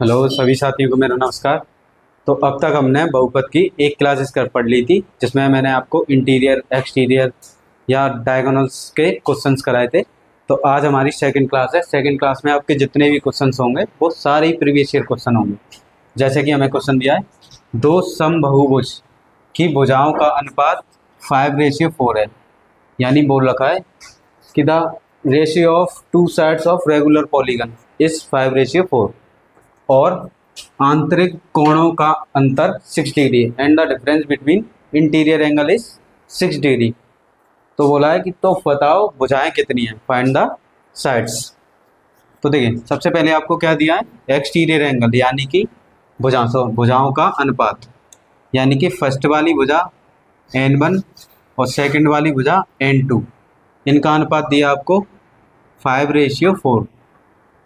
Hello सभी साथियों को मेरा नमस्कार। तो अब तक हमने बहुपद की एक क्लास इसकर पढ़ ली थी, जिसमें मैंने आपको इंटीरियर, एक्सटीरियर या डायगोनल्स के क्वेश्चंस कराए थे। तो आज हमारी सेकंड क्लास है। सेकंड क्लास में आपके जितने भी क्वेश्चंस होंगे वो सारे ही प्रीवियस ईयर क्वेश्चन होंगे। जैसे कि हमें क्वेश्चन दिया है, दो समबाहुभुज की भुजाओं का अनुपात 5:4 है। यानी बोल रखा है कि the ratio of two sides of regular polygon is 5:4 और आंतरिक कोणों का अंतर 6 degree and the difference between interior angle is 6 degree. तो बोला है कि तो बताओ भुजाएं कितनी हैं, फाइंड द साइड्स। तो देखिए सबसे पहले आपको क्या दिया है, एक्सटीरियर एंगल यानी कि भुजाओं का अनुपात, यानी कि फर्स्ट वाली भुजा n1 और सेकंड वाली भुजा n2, इनका अनुपात दिया आपको 5:4।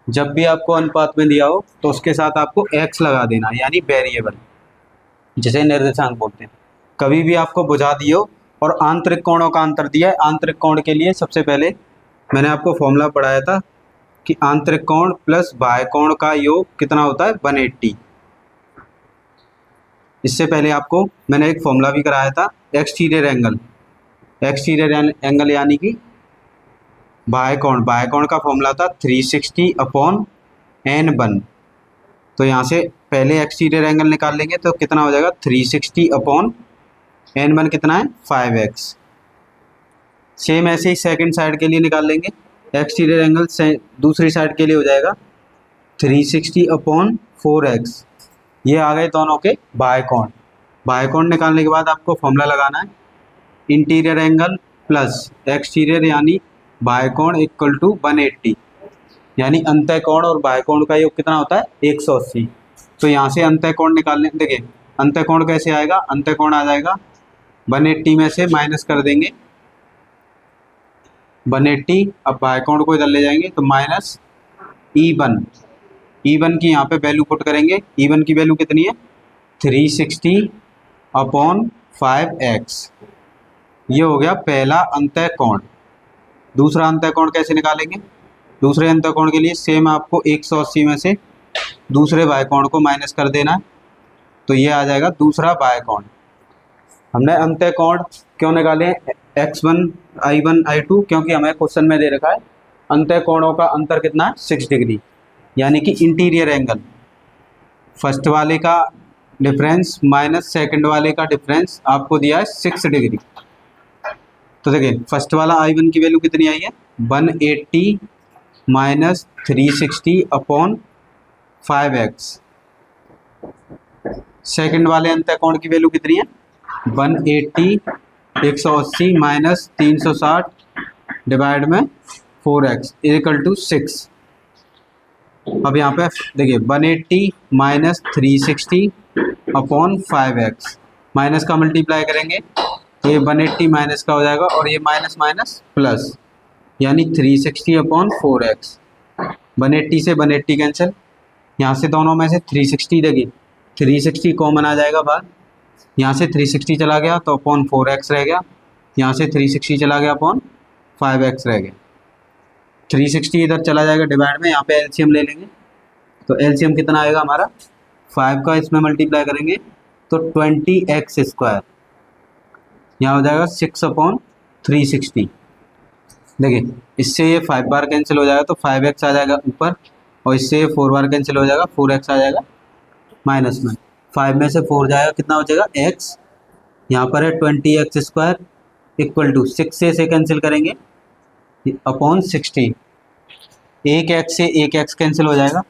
जब भी आपको अनुपात में दिया हो तो उसके साथ आपको x लगा देना, यानी वेरिएबल, जिसे निर्देशांक बोलते हैं। कभी भी आपको भुजा दी हो और आंतरिक कोणों का अंतर दिया है, आंतरिक कोण के लिए सबसे पहले मैंने आपको फॉर्मूला पढ़ाया था कि आंतरिक कोण प्लस बाह्य कोण का योग कितना होता है, 180। इससे पहले आपको मैंने एक फॉर्मूला भी कराया था एक्सटीरियर एंगल। एक्सटीरियर एंगल यानी कि बाह्य कोण का फॉर्मूला था 360/n1। तो यहाँ से पहले एक्सटीरियर एंगल निकाल लेंगे तो कितना हो जाएगा, 360/n1 कितना है, 5x। सेम ऐसे ही सेकंड साइड के लिए निकाल लेंगे। एक्सटीरियर एंगल से दूसरी साइड के लिए हो जाएगा 360/4x। ये आ गए दोनों के बाह्य कोण। बाह्य कोण निकालने के बाद आपको फॉर्मूला लगाना है इंटीरियर एंगल प्लस एक्सटीरियर यानी बाह्य कोण इक्वल टू 180, यानी अंतः कोण और बाह्य कोण का योग कितना होता है, 180। तो यहाँ से अंतः कोण निकालने, देखिए अंतः कोण कैसे आएगा, अंतः कोण आ जाएगा 180 में से माइनस कर देंगे 180। अब बाह्य कोण को इधर ले जाएंगे तो माइनस E1। E1 की यहाँ पे वैल्यू पुट करेंगे। E1 की वैल्यू कितनी है, 360/5x। ये हो गया पहला अंतः कोण। दूसरा अंतः कोण कैसे निकालेंगे, दूसरे अंतः कोण के लिए सेम आपको 180 में से दूसरे बाह्य कोण को माइनस कर देना है। तो ये आ जाएगा दूसरा बाह्य कोण। हमने अंतः कोण क्यों निकाले, x1 I1 I2, क्योंकि हमें क्वेश्चन में दे रखा है अंतः कोणों का अंतर कितना है, 6 डिग्री, यानी कि इंटीरियर एंगल फर्स्ट वाले का डिफरेंस माइनस सेकंड वाले का डिफरेंस आपको दिया है 6 डिग्री। तो देखिए फर्स्ट वाला I1 की वैल्यू कितनी आई है, 180 माइनस 360/5x। सेकंड वाले अंतः कोण की वैल्यू कितनी है, 180 180 माइनस 360 डिवाइड में 4x इक्वल टू 6। अब यहाँ पे देखिए 180 माइनस 360/5x, माइनस का मल्टीप्लाई करेंगे तो ये 180 माइनस का हो जाएगा और ये माइनस माइनस प्लस, यानी 360/4x। 180 से 180 कैंसिल, यहाँ से दोनों में से 360 देखिए 360 कॉमन आ जाएगा बाहर, यहाँ से 360 चला गया तो अपॉन 4x रह गया, यहाँ से 360 चला गया अपॉन 5x रह गया। 360 इधर चला जाएगा डिवाइड में, यहाँ पे एलसीएम ले लेंगे तो एलसीएम कितना आएगा हमारा, 5 का इसमें मल्टीप्लाई करेंगे तो 20x², यहाँ हो जाएगा 6/360। देखिए इससे ये 5 बार कैंसिल हो जाएगा तो 5x आ जाएगा ऊपर, और इससे ये 4 बार कैंसिल हो जाएगा, 4x आ जाएगा माइनस में। 5 में से 4 जाएगा, कितना बचेगा x, यहाँ पर है 20x² इक्वल टू 6 से कैंसिल करेंगे अपॉन 60। एक x से एक x कैंसिल हो जाएगा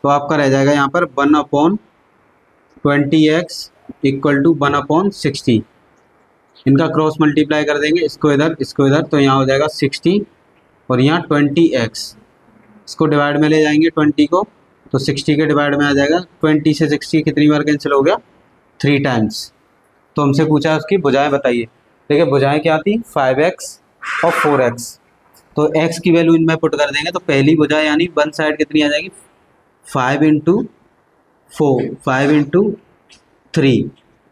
तो आपका रह जाएगा यहाँ पर 1/20x इक्वल टू 1/60। इनका क्रॉस मल्टीप्लाई कर देंगे, इसको इधर, तो यहाँ हो जाएगा 60 और यहाँ 20x। इसको डिवाइड में ले जाएंगे 20 को तो 60 के डिवाइड में आ जाएगा। 20 से 60 कितनी बार कैंसिल हो गया, 3 टाइम्स। तो हमसे पूछा उसकी भुजाएं बताइए। देखिए भुजाएं क्या थी, 5x और 4x। तो x की वैल्यू इनमें पुट कर देंगे तो पहली भुजा यानी वन साइड कितनी आ जाएगी, 5 × 4 5 × 3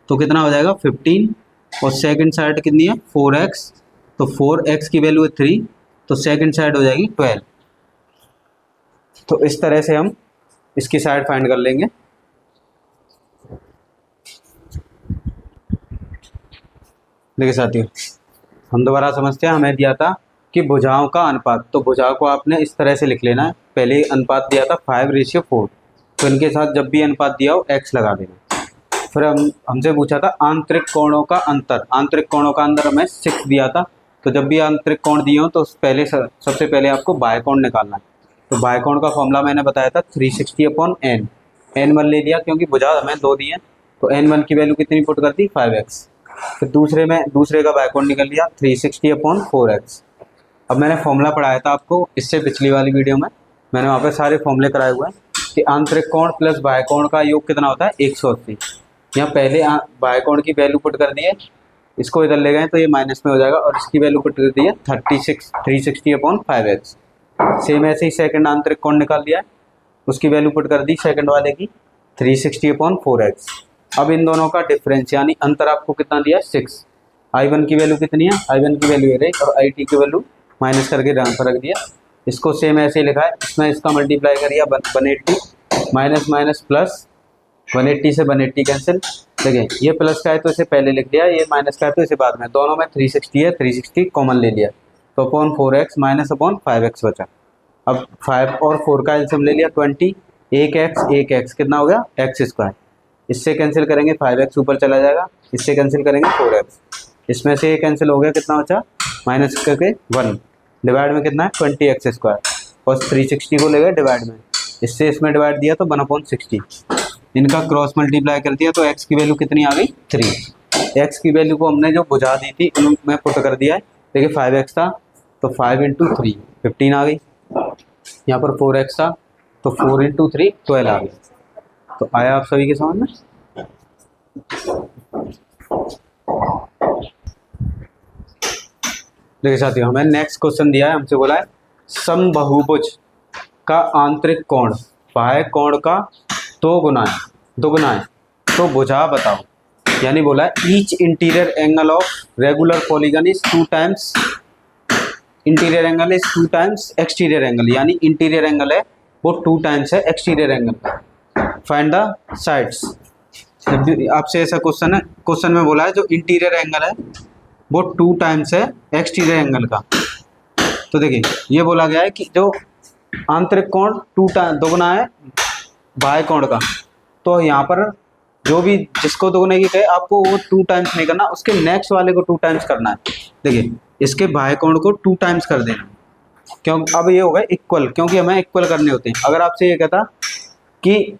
तो कितना हो जाएगा 15, और सेकंड साइड कितनी है 4x, तो 4x की वैल्यू है 3 तो सेकंड साइड हो जाएगी 12। तो इस तरह से हम इसकी साइड फाइंड कर लेंगे। देखिए साथियों, हम दोबारा समझते हैं। हमें दिया था कि भुजाओं का अनुपात, तो भुजाओं को आपने इस तरह से लिख लेना है। पहले अनुपात दिया था 5:4, तो इनके साथ जब भी अनुपात दिया हो x लगा देना। फिर हमसे पूछा था आंतरिक कोणों का अंतर। आंतरिक कोणों का अंतर हमें 6 दिया था। तो जब भी आंतरिक कोण दिए हो तो पहले सबसे पहले आपको बाह्य कोण निकालना है। तो बाह्य कोण का फॉर्मूला मैंने बताया था 360/n। n1 ले लिया क्योंकि भुजा हमें 2 दी है, तो n1 की वैल्यू कितनी पुट कर दी, 5x। फिर दूसरे का बाह्य कोण निकल लिया 360/4x। अब मैंने फॉर्मूला पढ़ाया था आपको इससे पिछली वाली वीडियो में, मैंने वहाँ पे सारे फॉर्मूले कराए हुए हैं कि आंतरिक कोण प्लस बाह्य कोण का योग कितना होता है, 180। यहाँ पहले बाह्य कोण की वैल्यू पुट कर दी है, इसको इधर ले गए तो ये माइनस में हो जाएगा, और इसकी वैल्यू पुट कर दी है 360/5x। सेम ऐसे ही सेकंड आंतरिक कोण निकाल दिया है, उसकी वैल्यू पुट कर दी सेकंड वाले की 360/4x। अब इन दोनों का डिफरेंस यानी अंतर आपको कितना दिया, 6। I1 की वैल्यू कितनी है, I1 की वैल्यू है, और IT की वैल्यू माइनस करके यहाँ पर रख दिया। इसको सेम ऐसे ही लिखा है, इसमें इसका मल्टीप्लाई करिए 180 माइनस माइनस प्लस, 180 से 180 कैंसिल। देखिए ये प्लस का है तो इसे पहले लिख दिया, ये माइनस का है तो इसे बाद में। दोनों में 360 है, 360 कॉमन ले लिया, तो upon 4x minus upon 5x बचा। अब 5 और 4 का एलसीएम ले लिया 20, 1x कितना हो गया, x²। इससे कैंसिल करेंगे 5x ऊपर चला जाएगा, इससे कैंसिल करेंगे 4x, इसमें से ये कैंसिल हो गया, कितना बचा, माइनस करके 1, डिवाइड में कितना है 20x², और 360 को ले गए डिवाइड में, इससे इसमें डिवाइड दिया तो 1/60। इनका क्रॉस मल्टीप्लाई कर दिया तो x की वैल्यू कितनी आ गई, 3। x की वैल्यू को हमने जो बुझा दी थी उनमें पुट कर दिया है। देखिए 5x था तो 5 × 3 15 आ गई, यहाँ पर 4x था तो 4 × 3 12 आ गई। तो आया आप सभी के समझ में। देखिए साथियों, हमें नेक्स्ट क्वेश्चन दिया है, हमसे बोला है समबाहुभुज का आंतरिक कोण बाह्य कोण का 2 गुना है, तो भुजा बताओ। यानी बोला है each interior angle of regular polygon is 2 times interior angle is 2 times exterior angle, यानी इंटीरियर एंगल है वो 2 टाइम्स है एक्सटीरियर एंगल का। Find the sides. आपसे ऐसा क्वेश्चन है, क्वेश्चन में बोला है जो इंटीरियर एंगल है वो 2 टाइम्स है एक्सटीरियर एंगल का। तो देखिए ये बोला गया है कि जो आंतरिक कोण 2 गुना है बाह्य कोण का, तो यहाँ पर जो भी जिसको 2 गुना की कहे आपको वो 2 टाइम्स नहीं करना, उसके नेक्स्ट वाले को 2 टाइम्स करना है। देखिए इसके बाह्य कोण को 2 टाइम्स कर देना, क्यों अब ये हो गया इक्वल, क्योंकि हमें इक्वल करने होते हैं। अगर आपसे ये कहता कि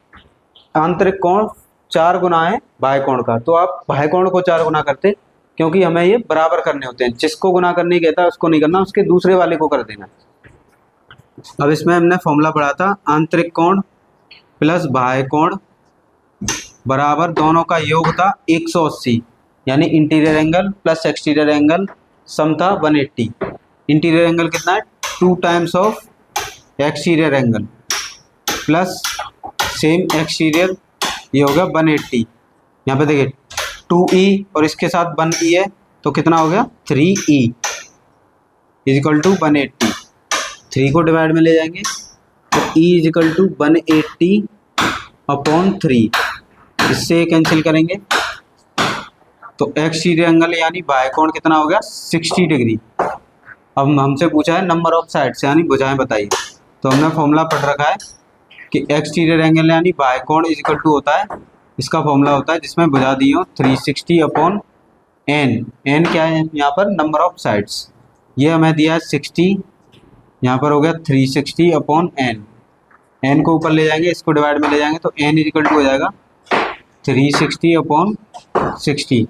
आंतरिक कोण 4 गुना है बाह्य कोण का, तो आप बाह्य कोण को 4 गुना करते, क्योंकि हमें ये बराबर करने होते हैं। जिसको गुना करने कहता है उसको नहीं करना, उसके दूसरे वाले को कर देना। अब इसमें हमने फॉर्मूला पढ़ा था आंतरिक कोण प्लस बाह्य कोण बराबर दोनों का योग था 180, यानी interior angle plus exterior angle sum था 180। इंटीरियर एंगल कितना है, 2 times of exterior angle plus same exterior, ये होगा 180। यहाँ पे देखिए 2e और इसके साथ 1e है तो कितना हो गया 3e इजिकल टू 180। 3 को डिवाइड में ले जाएंगे तो e इजिकल टू 180/3, इससे कैंसिल करेंगे तो एक्सटीरियर एंगल यानी बाह्य कोण कितना हो गया 60 डिग्री। अब हमसे पूछा है नंबर ऑफ साइड्स यानी भुजाएं बताइए, तो हमने फॉर्मूला पढ़ रखा है कि एक्सटीरियर एंगल यानी बाह्य कोण इजिकल टू होता है, इसका फॉर्मूला होता है जिसमें भुजा दी हो 360/n। n क्या है यहाँ पर, नंबर ऑफ साइड्स। ये हमें दिया है 60, यहाँ पर हो गया 360/n। n को ऊपर ले जाएंगे, इसको डिवाइड में ले जाएंगे तो n इजिकल टू हो जाएगा 360/60।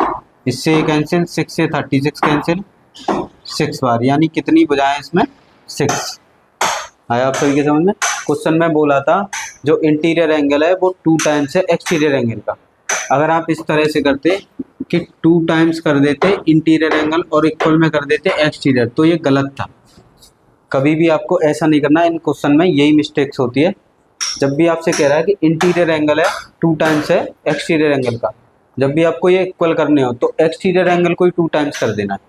इससे कैंसिल, 6 से 36 कैंसिल 6 बार, यानी कितनी भुजाएं इसमें 6। आया आप सभी के समझ में। क्वेश्चन में बोला था जो इंटीरियर एंगल है वो 2 टाइम्स है एक्सटीरियर एंगल का। अगर आप इस तरह से करते कि 2 टाइम्स कर देते इंटीरियर एंगल और इक्वल में कर देते एक्सटीरियर, तो ये गलत था। कभी भी आपको ऐसा नहीं करना, इन क्वेश्चन में यही मिस्टेक्स होती है। जब भी आपसे कह रहा है कि इंटीरियर एंगल है 2 टाइम्स है एक्सटीरियर एंगल का, जब भी आपको ये इक्वल करने हो तो एक्सटीरियर एंगल को ही 2 टाइम्स कर देना है।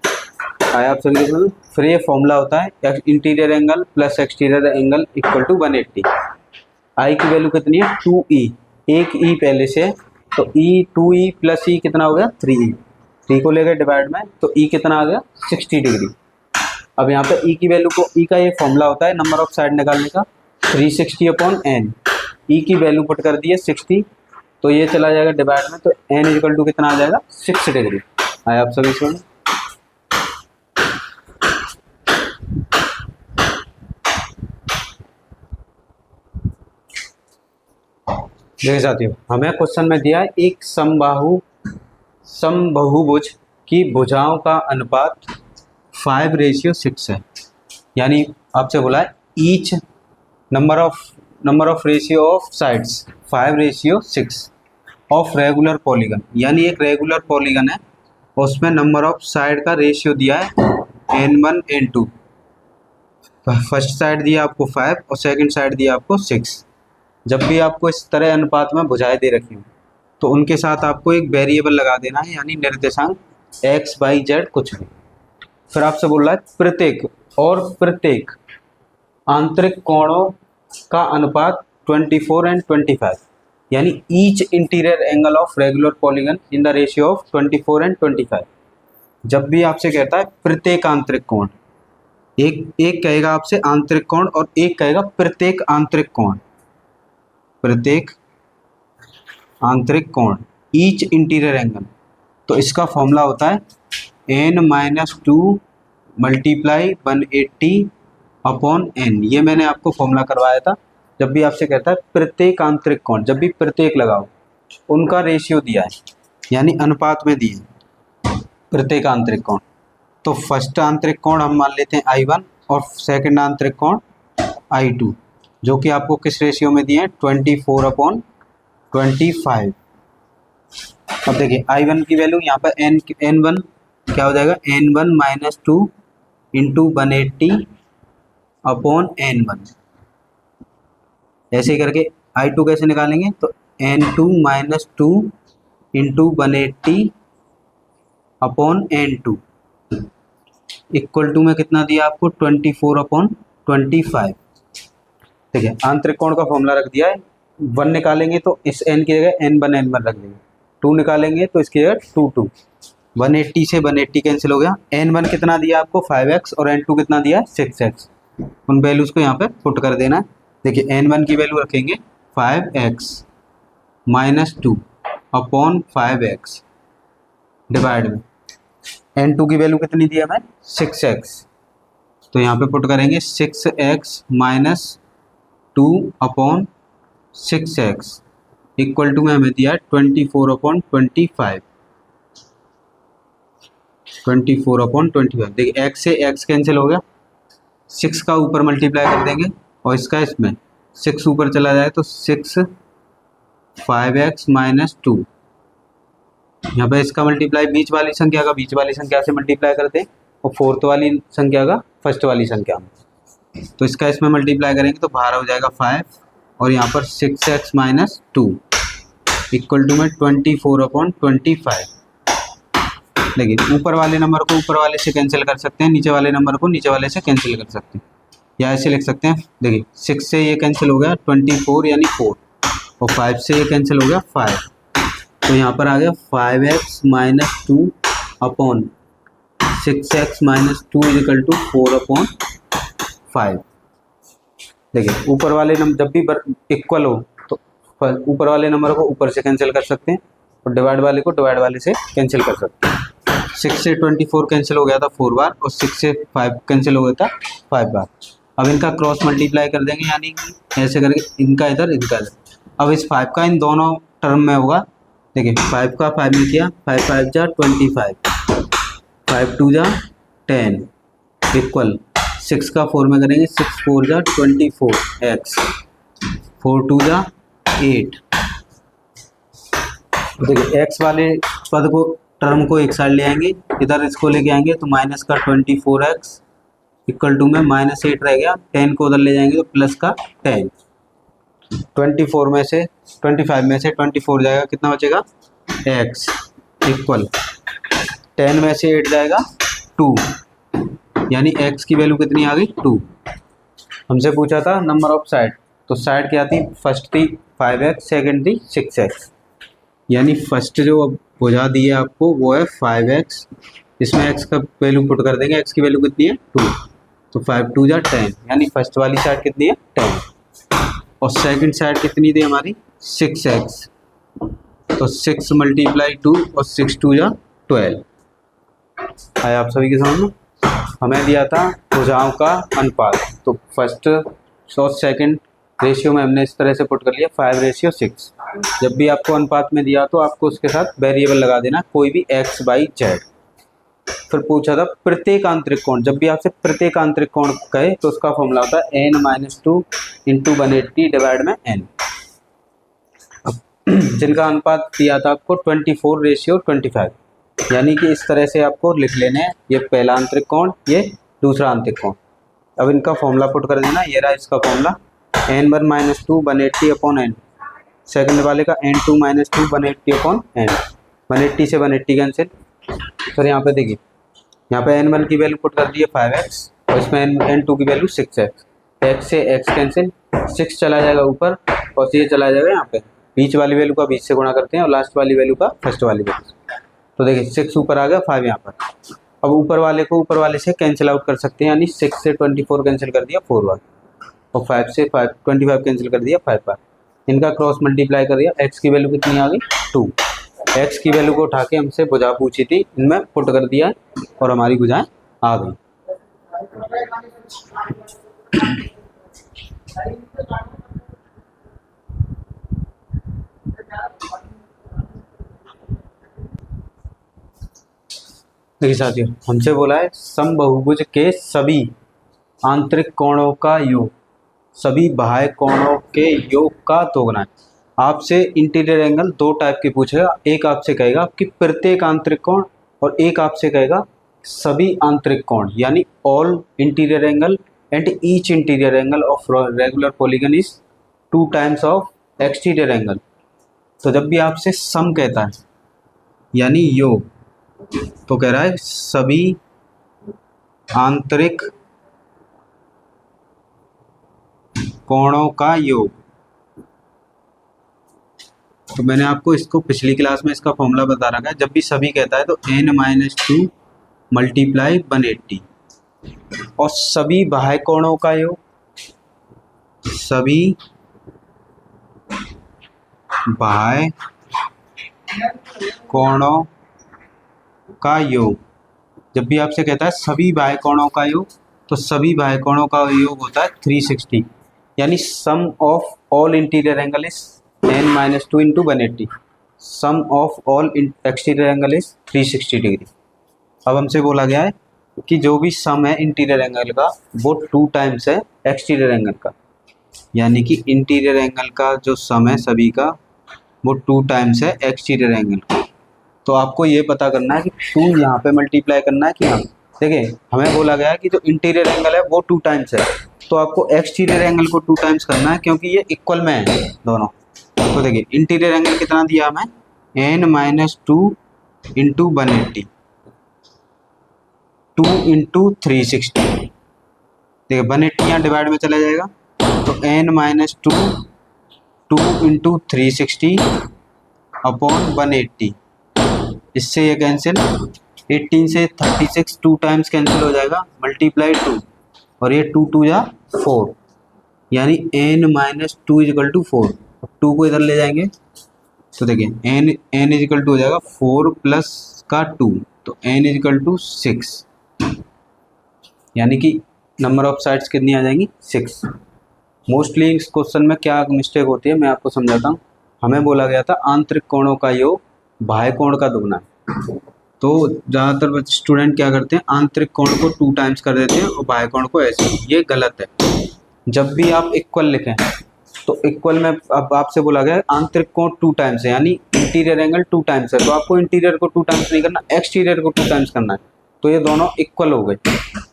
आया आप सभी को। फिर ये फॉर्मूला होता है interior angle plus exterior angle equal to 180। I की वैल्यू कितनी है 2e, एक ई पहले से है, तो ई 2e प्लस ई कितना हो गया 3e, 3 को लेकर डिवाइड में तो ई कितना आ गया 60 डिग्री। अब यहाँ पे ई की वैल्यू को, ई का ये फॉर्मूला होता है नंबर ऑफ साइड निकालने का, 360 अपॉन एन। ई की वैल्यू पुट कर दी है 60, तो ये चला जाएगा डिवाइड में, तो एन इक्वल टू कितना आ जाएगा 6 डिग्री। आया आप सभी समझ? देखिए साथियों, हमें क्वेश्चन में दिया है एक समबाहुभुज की भुजाओं का अनुपात 5:6 है। यानी आपसे बोला है each number of ratio of sides 5:6 of regular polygon. यानी एक रेगुलर पॉलीगन है, उसमें नंबर ऑफ साइड का रेशियो दिया है n1 n2। फर्स्ट साइड दिया आपको 5 और सेकंड साइड दिया आपको 6। जब भी आपको इस तरह अनुपात में भुजाएं दे रखी हो तो उनके साथ आपको एक वेरिएबल लगा देना है, यानी निर्देशांक x y z कुछ भी। फिर आपसे बोल रहा है प्रत्येक आंतरिक कोणों का अनुपात 24 and 25, यानी each interior angle of regular polygon in the ratio of 24 and 25। जब भी आपसे कहता है प्रत्येक आंतरिक कोण, एक कहेगा आपसे आंतरिक कोण और एक कहेगा प्रत्येक आंतरिक कोण, प्रत्येक आंतरिक कोण ईच इंटीरियर एंगल। तो इसका फॉर्मूला होता है n-2 मल्टीप्लाई 180 अपॉन n। ये मैंने आपको फॉर्मूला करवाया था। जब भी आपसे कहता है प्रत्येक आंतरिक कोण, जब भी प्रत्येक लगाओ, उनका रेशियो दिया है, यानी अनुपात में दिए प्रत्येक आंतरिक कोण। तो फर्स्ट आंतरिक कोण हम मान लेते हैं I1 और सेकंड आंतरिक कोण I2, जो कि आपको किस रेशियो में दिए हैं 24/25। अब देखिए I1 की वैल्यू यहाँ पर n1 क्या हो जाएगा n1 - 2 इंटू 180 अपॉन n1। ऐसे ही करके I2 कैसे निकालेंगे, तो n2 - 2 into 180 upon n2 equal to में कितना दिया आपको 24/25। ठीक है, आंतरिक कोण का फॉर्मूला रख दिया है। 1 निकालेंगे तो इस n की जगह n1 n1 रख देंगे, 2 निकालेंगे तो इसकी जगह 2 2, 180 से 180 कैंसिल हो गया। n1 कितना दिया आपको 5x और n2 कितना दिया 6x। उन वैल्यूज को यहाँ पे पुट कर देना है। देखिए n1 की वैल्यू रखेंगे 5x - 2 अपॉन 5x डिवाइड में n2 की वैल्यू कितनी दी है हमें 6x, तो यहाँ पे पुट करेंगे 6x - 2 upon 6x equal to में हमें दिया 24/25। 24/25। देखिए x से x कैंसिल हो गया, 6 का ऊपर मल्टीप्लाई कर देंगे और इसका इसमें 6 ऊपर चला जाए तो 6 5x - 2। यहाँ पे इसका मल्टीप्लाई बीच वाली संख्या से मल्टीप्लाई करते हैं और फोर्थ वाली संख्या का फर्स्ट वाली संख्या में, तो इसका इसमें मल्टीप्लाई करेंगे तो बाहर हो जाएगा 5 और यहाँ पर 6x - 2 इक्वल टू में 24/25। लेकिन ऊपर वाले नंबर को ऊपर वाले से कैंसिल कर सकते हैं, नीचे वाले नंबर को नीचे वाले से कैंसिल कर सकते हैं, या ऐसे लिख सकते हैं। देखिए 6 से ये कैंसिल हो गया 24 यानी 4 और 5 से ये कैंसिल हो गया 5, तो यहाँ पर आ गया 5x - 2 upon 6x - 2 equal to 4/5। देखिए ऊपर वाले नंबर जब भी इक्वल हो तो ऊपर वाले नंबर को ऊपर से कैंसिल कर सकते हैं और डिवाइड वाले को डिवाइड वाले से कैंसिल कर सकते हैं। 6 से 24 कैंसिल हो गया था 4 बार और 6 से 5 कैंसिल हो गया था 5 बार। अब इनका क्रॉस मल्टीप्लाई कर देंगे, यानी कि ऐसे करके इनका इधर इनका इधर। अब इस 5 का इन दोनों टर्म में होगा। देखिए 5 का 5 में किया, 5 5 जा 25, 5 2 जा 10 इक्वल 6 का 4 में करेंगे 6 4 जा 24x, 4 2 जा 8। देखिए x वाले पद को टर्म को एक साइड ले आएंगे, इधर इसको लेके आएंगे तो माइनस का 24x इक्वल टू में -8 रह गया, 10 को उधर ले जाएंगे तो प्लस का 10। 24 में से 25 में से 24 जाएगा, कितना बचेगा x इक्वल 10 में से 8 जाएगा 2, यानी x की वैल्यू कितनी आ गई 2। हमसे पूछा था नंबर ऑफ साइड, तो साइड क्या थी, फर्स्ट थी 5x, सेकेंड थी 6x, यानी फर्स्ट जो अब भुजा दी है आपको वो है 5x, इसमें x का वैल्यू पुट कर देंगे, x की वैल्यू कितनी है 2, तो 5 2 जा 10, यानी फर्स्ट वाली साइड कितनी है 10, और सेकंड साइड कितनी थी हमारी 6x, तो 6 मल्टीप्लाई 2 और 6 2 जा 12। आया आप सभी के समझ में। हमें दिया था भुजाओं का अनुपात, तो फर्स्ट और सेकंड रेशियो में हमने इस तरह से पुट कर लिया 5:6। जब भी आपको अनुपात में दिया तो आपको उसके साथ वेरिएबल लगा देना, कोई भी x/z। फिर पूछा था प्रत्येक आंतरिक कोण, जब भी आपसे प्रत्येक आंतरिक कोण कहे तो उसका फॉर्मूला होता है n-2 × 180 डिवाइड में n। जिनका अनुपात दिया था आपको 24:25, यानी कि इस तरह से आपको लिख लेने हैं, ये पहला आंतरिक कोण, ये दूसरा आंतरिक कोण। अब इनका फॉर्मूला पुट कर देना, ये रहा इसका फॉर्मूला n1 - 2 180/n, सेकंड वाले का n2 - 2 180/n, 180 से 180 कैंसिल। फिर यहाँ पे देखिए, यहाँ पे n1 की वैल्यू पुट कर दी है 5x और इसमें n2 की वैल्यू 6x, x से x कैंसिल, 6 चला जाएगा ऊपर और ये चला जाएगा यहाँ पे, बीच वाली वैल्यू का बीच से गुणा करते हैं और लास्ट वाली वैल्यू का फर्स्ट वाली वैल्यू। तो देखिए 6 ऊपर आ गया, 5 यहाँ पर। अब ऊपर वाले को ऊपर वाले से कैंसिल आउट कर सकते हैं, यानी 6 से 24 कैंसिल कर दिया 4 बार, और 5 से 25 कैंसिल कर दिया 5 बार। इनका क्रॉस मल्टीप्लाई कर दिया, x की वैल्यू कितनी आ गई 2, x की वैल्यू को उठा के हमसे भुजा पूछी थी, इनमें पुट कर दिया और हमारी भुजाएं आ गई। देखिए साथियों, हमसे बोला है समबहुभुज के सभी आंतरिक कोणों का योग सभी बाह्य कोणों के योग का दोगुना है। आपसे इंटीरियर एंगल दो टाइप के पूछेगा, एक आपसे कहेगा कि प्रत्येक आंतरिक कोण, और एक आपसे कहेगा सभी आंतरिक कोण, यानी all interior angle and each interior angle of regular polygon is 2 times of exterior angle. तो जब भी आपसे सम कहता है यानी योग, तो कह रहा है सभी आंतरिक कोणों का योग। तो मैंने आपको इसको पिछली क्लास में इसका फॉर्मूला बता रखा है, जब भी सभी कहता है तो n-2 मल्टीप्लाई 180, और सभी बाह्य कोणों का योग, सभी बाह्य कोणों का योग। जब भी आपसे कहता है सभी बाह्य कोणों का योग, तो सभी बाह्य कोणों का योग होता है 360, यानी sum of all interior angle is n-2 × 180, sum of all exterior angle is 360 degree. अब हमसे बोला गया है कि जो भी सम है इंटीरियर एंगल का वो 2 टाइम्स है एक्सटीरियर एंगल का, यानी कि इंटीरियर एंगल का जो सम है सभी का वो 2 टाइम्स है एक्सटीरियर एंगल का। तो आपको ये पता करना है कि 2 यहाँ पे मल्टीप्लाई करना है कि हाँ। देखिए हमें बोला गया है कि जो इंटीरियर एंगल है वो 2 टाइम्स है, तो आपको एक्सटीरियर एंगल को 2 टाइम्स करना है, क्योंकि ये इक्वल में है दोनों। तो देखिए इंटीरियर एंगल कितना दिया हमें, n-2 × 180, 2 × 360। देखिए 180 यहाँ डिवाइड में चला जाएगा, तो n-2 2 × 360 अपॉन 180, इससे ये कैंसिल, 18 से 36 2 टाइम्स कैंसिल हो जाएगा, मल्टीप्लाई 2, और ये 2 2 जा 4, यानी n-2 = 4। 2 को इधर ले जाएंगे तो देखिए n = हो जाएगा 4 + का 2, तो n = 6, यानी कि नंबर ऑफ साइड्स कितनी आ जाएंगी 6। मोस्टली इस क्वेश्चन में क्या मिस्टेक होती है मैं आपको समझाता हूँ। हमें बोला गया था आंतरिक कोणों का योग बाह्य कोण का दोगुना है, तो ज़्यादातर स्टूडेंट क्या करते हैं आंतरिक कोण को 2 टाइम्स कर देते हैं और बाह्य कोण को ऐसे, ये गलत है। जब भी आप इक्वल लिखें तो इक्वल में अब आपसे बोला गया है आंतरिक कोण 2 टाइम्स है, यानी इंटीरियर एंगल 2 टाइम्स है, तो आपको इंटीरियर को 2 टाइम्स नहीं करना, एक्सटीरियर को 2 टाइम्स करना है। तो ये दोनों इक्वल हो गए,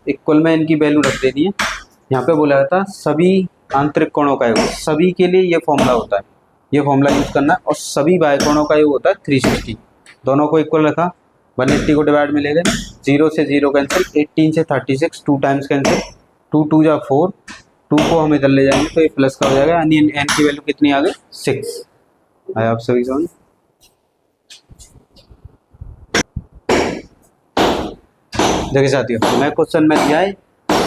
इक्वल में इनकी वैल्यू रख देनी है। यहाँ पे बोला जाता सभी आंतरिक कोणों का योग, सभी के लिए ये फॉर्मूला होता है, ये फॉर्मूला यूज करना है, और सभी बाह्य कोणों का योग होता है 360। दोनों को इक्वल रखा, 180 को डिवाइड में ले गए, 0 से 0 कैंसिल, 18 से 36 2 टाइम्स कैंसिल, 2 2 जा 4, 2 को हम इधर ले जाएंगे तो ये प्लस का हो जाएगा, यानी एन की वैल्यू कितनी आ गई 6। आया आप सभी समझ। देखिए साथियों, हमें क्वेश्चन में दिया है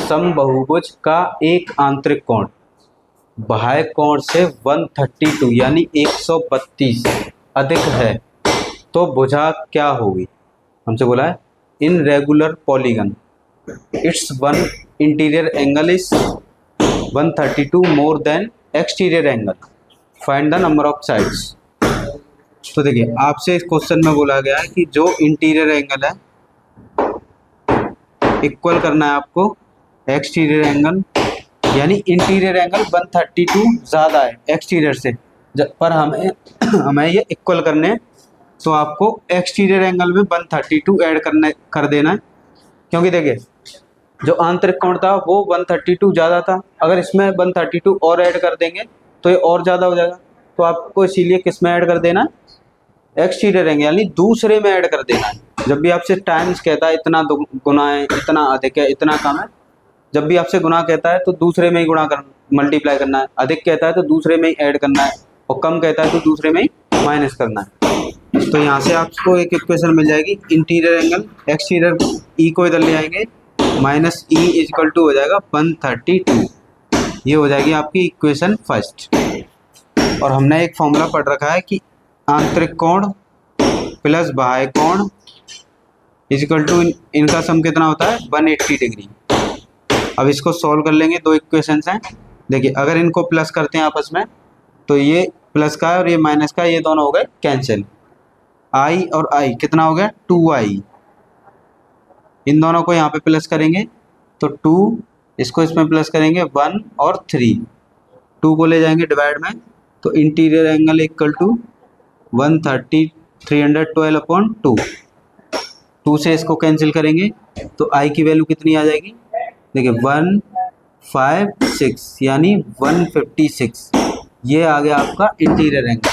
समबहुभुज का एक आंतरिक कोण बाह्य कोण से 132 यानी 132 अधिक है तो भुजा क्या होगी। हमसे बोला है in regular polygon it's one interior angle is 132 more than exterior angle, find the number of sides. तो देखिए आपसे इस क्वेश्चन में बोला गया है कि जो इंटीरियर एंगल है इक्वल करना है आपको एक्सटीरियर एंगल, यानी इंटीरियर एंगल 132 ज़्यादा है एक्सटीरियर से, पर हमें ये इक्वल करने हैं तो आपको एक्सटीरियर एंगल में 132 ऐड कर देना है। क्योंकि देखिए जो आंतरिक कोण था वो 132 ज़्यादा था, अगर इसमें 132 और ऐड कर देंगे तो ये और ज़्यादा हो जाएगा। तो आपको इसीलिए किस में ऐड कर देना है, एक्सटीरियर एंगल यानी दूसरे में ऐड कर देना है। जब भी आपसे टाइम्स कहता है इतना गुना है, इतना अधिक है, इतना कम है, जब भी आपसे गुना कहता है तो दूसरे में ही गुणा कर मल्टीप्लाई करना है, अधिक कहता है तो दूसरे में ही ऐड करना है, और कम कहता है तो दूसरे में ही माइनस करना है। तो यहाँ से आपको एक इक्वेशन मिल जाएगी इंटीरियर एंगल एक्सटीरियर, ई को इधर ले आएंगे माइनस ई इजकल टू हो जाएगा 132। ये हो जाएगी आपकी इक्वेशन फर्स्ट। और हमने एक फॉर्मूला पढ़ रखा है कि आंतरिक कोण प्लस बाह्य कोण इजकल टू इनका सम कितना होता है 180 डिग्री। अब इसको सॉल्व कर लेंगे, दो इक्वेशंस हैं। देखिए अगर इनको प्लस करते हैं आपस में तो ये प्लस का है और ये माइनस का, ये दोनों हो गए कैंसिल। आई और आई कितना हो गया 2i, इन दोनों को यहाँ पे प्लस करेंगे तो 2, इसको इसमें प्लस करेंगे 1 और 3, 2 को ले जाएंगे डिवाइड में तो इंटीरियर एंगल इक्वल टू 312/2। 2 से इसको कैंसिल करेंगे तो आई की वैल्यू कितनी आ जाएगी, देखिए 156 यानी 156, ये आ गया आपका इंटीरियर एंगल।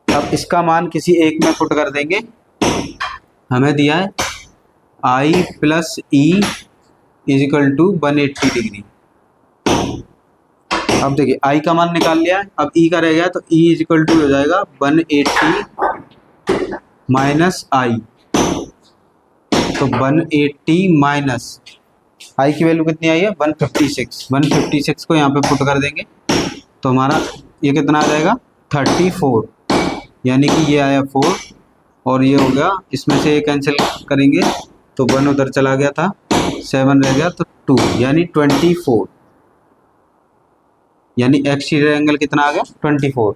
अब इसका मान किसी एक में पुट कर देंगे, हमें दिया है I plus E equal to 180 degree. अब देखिए I का मान निकाल लिया है, अब E का रह गया तो E इजिकल टू हो जाएगा 180 माइनस आई, तो 180 माइनस आई की वैल्यू कितनी आई है 156। 156 को यहाँ पे पुट कर देंगे तो हमारा ये कितना आ जाएगा 34, यानी कि ये आया 4 और ये हो गया, इसमें से ये कैंसिल करेंगे तो 1 उधर चला गया था, 7 रह गया तो 2 यानी 24, यानी एक्सटीरियर एंगल कितना आ गया 24।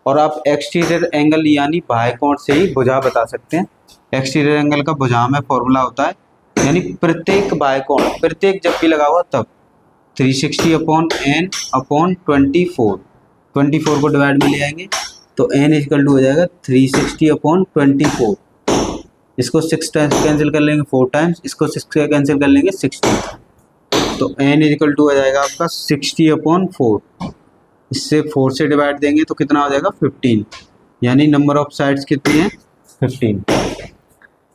और आप एक्सटीरियर एंगल यानी बाह्य कोण से ही भुजा बता सकते हैं। एक्सटीरियर एंगल का भुजा में फॉर्मूला होता है, यानी प्रत्येक बाह्य कोण प्रत्येक जब भी लगा हुआ तब 360/n/24, 24 को डिवाइड में ले आएंगे तो n इक्वल टू हो जाएगा 360/24। इसको 6 टाइम्स कैंसिल कर लेंगे 4 टाइम्स, इसको 6 से कैंसिल कर लेंगे 60, तो n इक्वल टू हो जाएगा आपका 60/4। इससे 4 से डिवाइड देंगे तो कितना हो जाएगा 15, यानी नंबर ऑफ साइड्स कितनी है 15।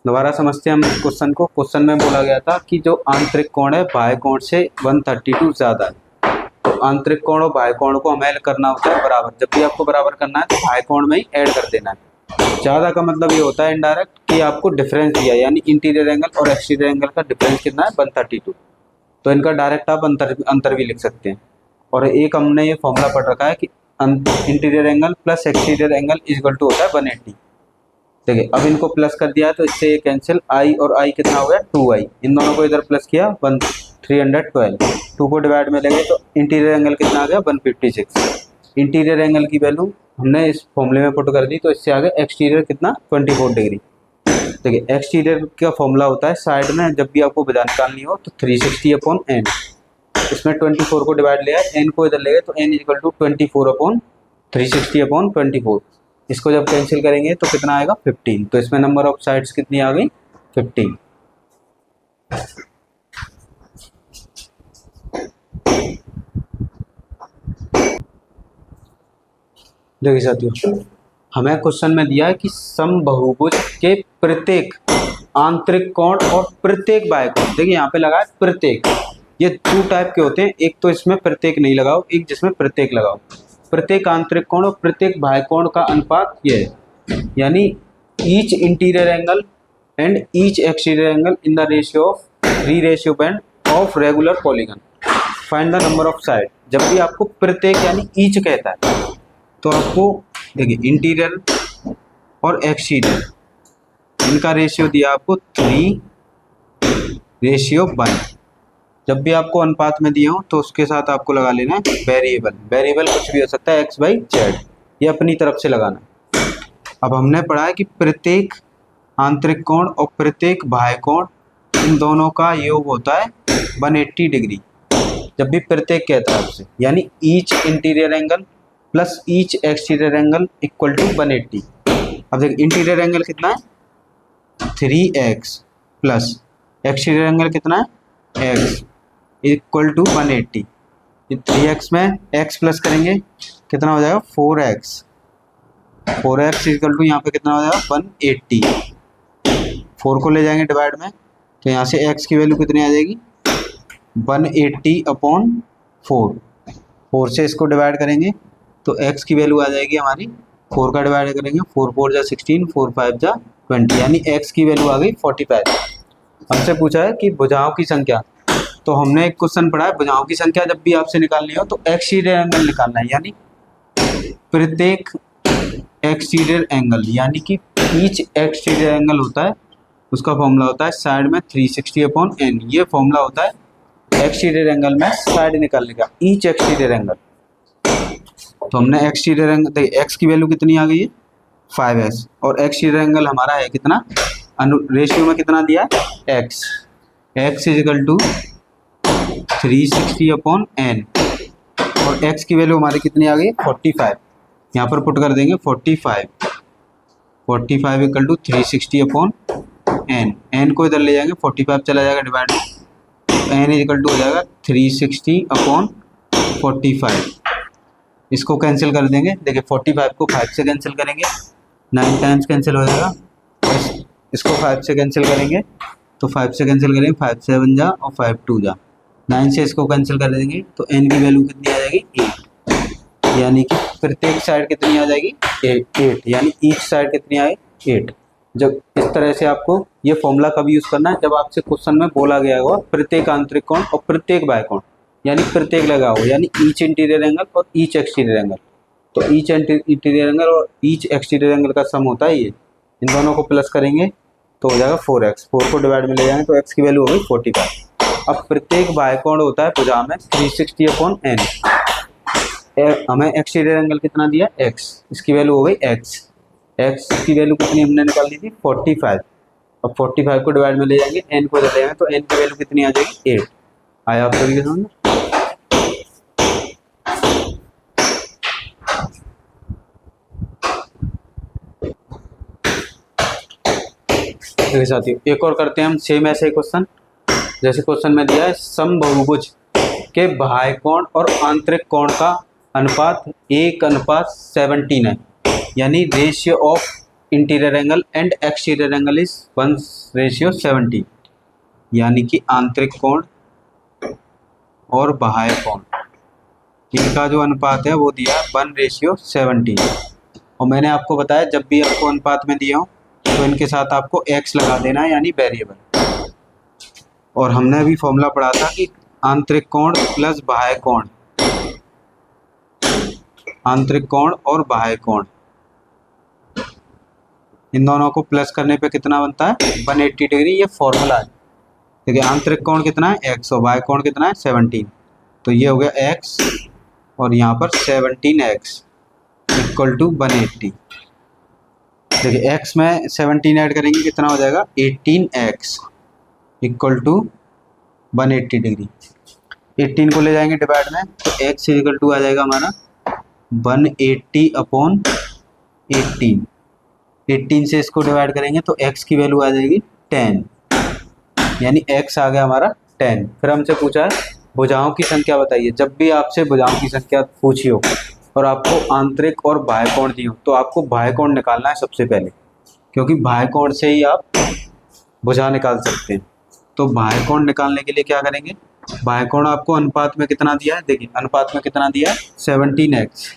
दोबारा समझते हैं हम क्वेश्चन को। क्वेश्चन में बोला गया था कि जो आंतरिक कोण है बाह्य कोण से 132 ज़्यादा है, तो आंतरिक कोण और बाह्य कोण को हमें करना होता है बराबर। जब भी आपको बराबर करना है तो बाह्य कोण में ही ऐड कर देना है। ज़्यादा का मतलब ये होता है इनडायरेक्ट कि आपको डिफरेंस दिया है, यानी इंटीरियर एंगल और एक्सटीरियर एंगल का डिफरेंस कितना है 132, तो इनका डायरेक्ट आप अंतर भी लिख सकते हैं। और एक हमने ये फॉर्मूला पढ़ रखा है कि interior angle plus exterior angle equal to होता है 180। देखिए अब इनको प्लस कर दिया तो इससे ये कैंसिल, आई और आई कितना हो गया 2i, इन दोनों को इधर प्लस किया 312, 2 को डिवाइड में लेंगे तो इंटीरियर एंगल कितना आ गया 156। इंटीरियर एंगल की वैल्यू हमने इस फॉर्मूले में पुट कर दी तो इससे आ गया एक्सटीरियर कितना 24 डिग्री। देखिए एक्सटीरियर का फॉर्मूला होता है साइड में जब भी आपको भुजा निकालनी हो तो 360/n, इसमें 24 को डिवाइड लिया है, n को इधर ले गए तो n इक्वल टू 24/360/24। इसको जब कैंसिल करेंगे तो कितना आएगा 15, तो इसमें नंबर ऑफ साइड्स कितनी आ गई 15। देखिए साथियों, हमें क्वेश्चन में दिया है कि समबहुभुज के प्रत्येक आंतरिक कोण और प्रत्येक बाह्य कोण, देखिए यहाँ पे लगा है प्रत्येक, ये 2 टाइप के होते हैं, एक तो इसमें प्रत्येक नहीं लगाओ, एक जिसमें प्रत्येक लगाओ। प्रत्येक आंतरिक कोण और प्रत्येक बाह्य कोण का अनुपात ये है, यानी each interior angle and each exterior angle in the ratio of 3 ratio band of regular polygon, find the number of side. जब भी आपको प्रत्येक यानी ईच कहता है तो आपको देखिए इंटीरियर और एक्सटीरियर इनका रेशियो दिया आपको 3:1। जब भी आपको अनुपात में दिया हो तो उसके साथ आपको लगा लेना है वेरिएबल। वेरिएबल कुछ भी हो सकता है, x/z, ये अपनी तरफ से लगाना। अब हमने पढ़ा है कि प्रत्येक आंतरिक कोण और प्रत्येक बाह्य कोण इन दोनों का योग होता है 180 डिग्री। जब भी प्रत्येक कहता है आपसे, यानी each interior angle plus each exterior angle equal to 180। अब देखिए इंटीरियर एंगल कितना है 3x प्लस एक्सटीरियर एंगल कितना है x इक्वल टू 180। 3x में x प्लस करेंगे कितना हो जाएगा 4x। 4x इक्वल टू यहाँ पे कितना हो जाएगा 180। 4 को ले जाएंगे डिवाइड में तो यहाँ से x की वैल्यू कितनी आ जाएगी 180/4। 4 से इसको डिवाइड करेंगे तो x की वैल्यू आ जाएगी हमारी 4 का डिवाइड करेंगे 4 4 जा 16, 4 5 जा 20, यानी x की वैल्यू आ गई 45। हमसे पूछा है कि भुजाओं की संख्या, तो हमने एक क्वेश्चन पढ़ा है भुजाओं की संख्या जब भी आपसे निकालनी हो तो एक्सटीरियर एंगल निकालना है, यानी प्रत्येक एक्सटीरियर एंगल, यानी कि ईच एक्सटीरियर एंगल होता है उसका फॉर्मूला होता है साइड में 360/n। ये फॉर्मूला होता है एक्सटीरियर एंगल में साइड निकालने का, ईच एक्सटीरियर एंगल। तो हमने एक्सटीरियर एंगल देखिए x की वैल्यू कितनी आ गई है 5s और एक्सटीरियर एंगल हमारा है कितना रेशियो में कितना दिया है x इक्वल टू 360/n और x की वैल्यू हमारी कितनी आ गई 45। यहाँ पर पुट कर देंगे 45 इक्वल टू 360/n। n को इधर ले जाएंगे 45 चला जाएगा डिवाइड में तो n इक्वल टू हो जाएगा 360/45। इसको कैंसिल कर देंगे, देखिए 45 को 5 से कैंसिल करेंगे 9 टाइम्स कैंसिल हो जाएगा। इसको 5 से कैंसिल करेंगे तो 5 से कैंसिल करेंगे 5 7 जा और 5 2 जा, 9 से इसको कैंसिल कर देंगे तो n की वैल्यू कितनी आ जाएगी 8, यानी कि प्रत्येक साइड कितनी आ जाएगी 8, यानी ईच साइड कितनी आएगी 8। जब इस तरह से आपको ये फॉर्मूला कभी यूज़ करना है जब आपसे क्वेश्चन में बोला गया होगा प्रत्येक आंतरिक कोण और प्रत्येक बाह्य कोण, यानी प्रत्येक लगा हो, यानी ईच इंटीरियर एंगल और ईच एक्सटीरियर एंगल। तो ईच इंटीरियर एंगल और ईच एक्सटीरियर एंगल का सम होता है ये, इन दोनों को प्लस करेंगे तो हो जाएगा 4x। 4 को डिवाइड में ले जाएंगे तो x की वैल्यू हो गई 45। अब प्रत्येक बाह्य कोण होता है भुजा में 360/n। हमें एक्सटीरियर एंगल कितना दिया x, इसकी वैल्यू हो गई x की वैल्यू कितनी हमने निकालनी थी 45। अब 45 को डिवाइड में ले जाएंगे n को ले जाएंगे तो n की वैल्यू कितनी आ जाएगी 8। आया आप सभी के सामने। साथियों एक और करते हैं हम सेम ऐसे ही क्वेश्चन, जैसे क्वेश्चन में दिया है समबहुभुज के बाह्य कोण और आंतरिक कोण का अनुपात 1:17 है, यानी ratio of interior angle and exterior angle is 1:17, यानी कि आंतरिक कोण और बाह्य कोण इनका जो अनुपात है वो दिया 1:17। और मैंने आपको बताया जब भी आपको अनुपात में दिया हो तो इनके साथ आपको x लगा देना है, यानी वेरिएबल। और हमने अभी फॉर्मूला पढ़ा था कि आंतरिक कोण प्लस बाह्य कोण, आंतरिक कोण और बाह्य कोण इन दोनों को प्लस करने पे कितना बनता है 180 डिग्री। ये फॉर्मूला है। देखिए आंतरिक कोण कितना है x और बाह्य कोण कितना है 17, तो ये हो गया x और यहाँ पर 17x इक्वल टू 180। देखिए x में 17 ऐड करेंगे कितना हो जाएगा 18x इक्वल टू 180 डिग्री। 18 को ले जाएंगे डिवाइड में तो x इक्वल टू आ जाएगा हमारा 180/18। 18 से इसको डिवाइड करेंगे तो x की वैल्यू आ जाएगी 10, यानी x आ गया हमारा 10। फिर हमसे पूछा है भुजाओं की संख्या बताइए। जब भी आपसे भुजाओं की संख्या पूछी हो और आपको आंतरिक और बाह्य कोण दी हो तो आपको बाह्य कोण निकालना है सबसे पहले, क्योंकि बाह्य कोण से ही आप भुजा निकाल सकते हैं। तो बाह्य कोण निकालने के लिए क्या करेंगे बाह्य कोण आपको अनुपात में कितना दिया है, देखिए अनुपात में कितना दिया है 17x।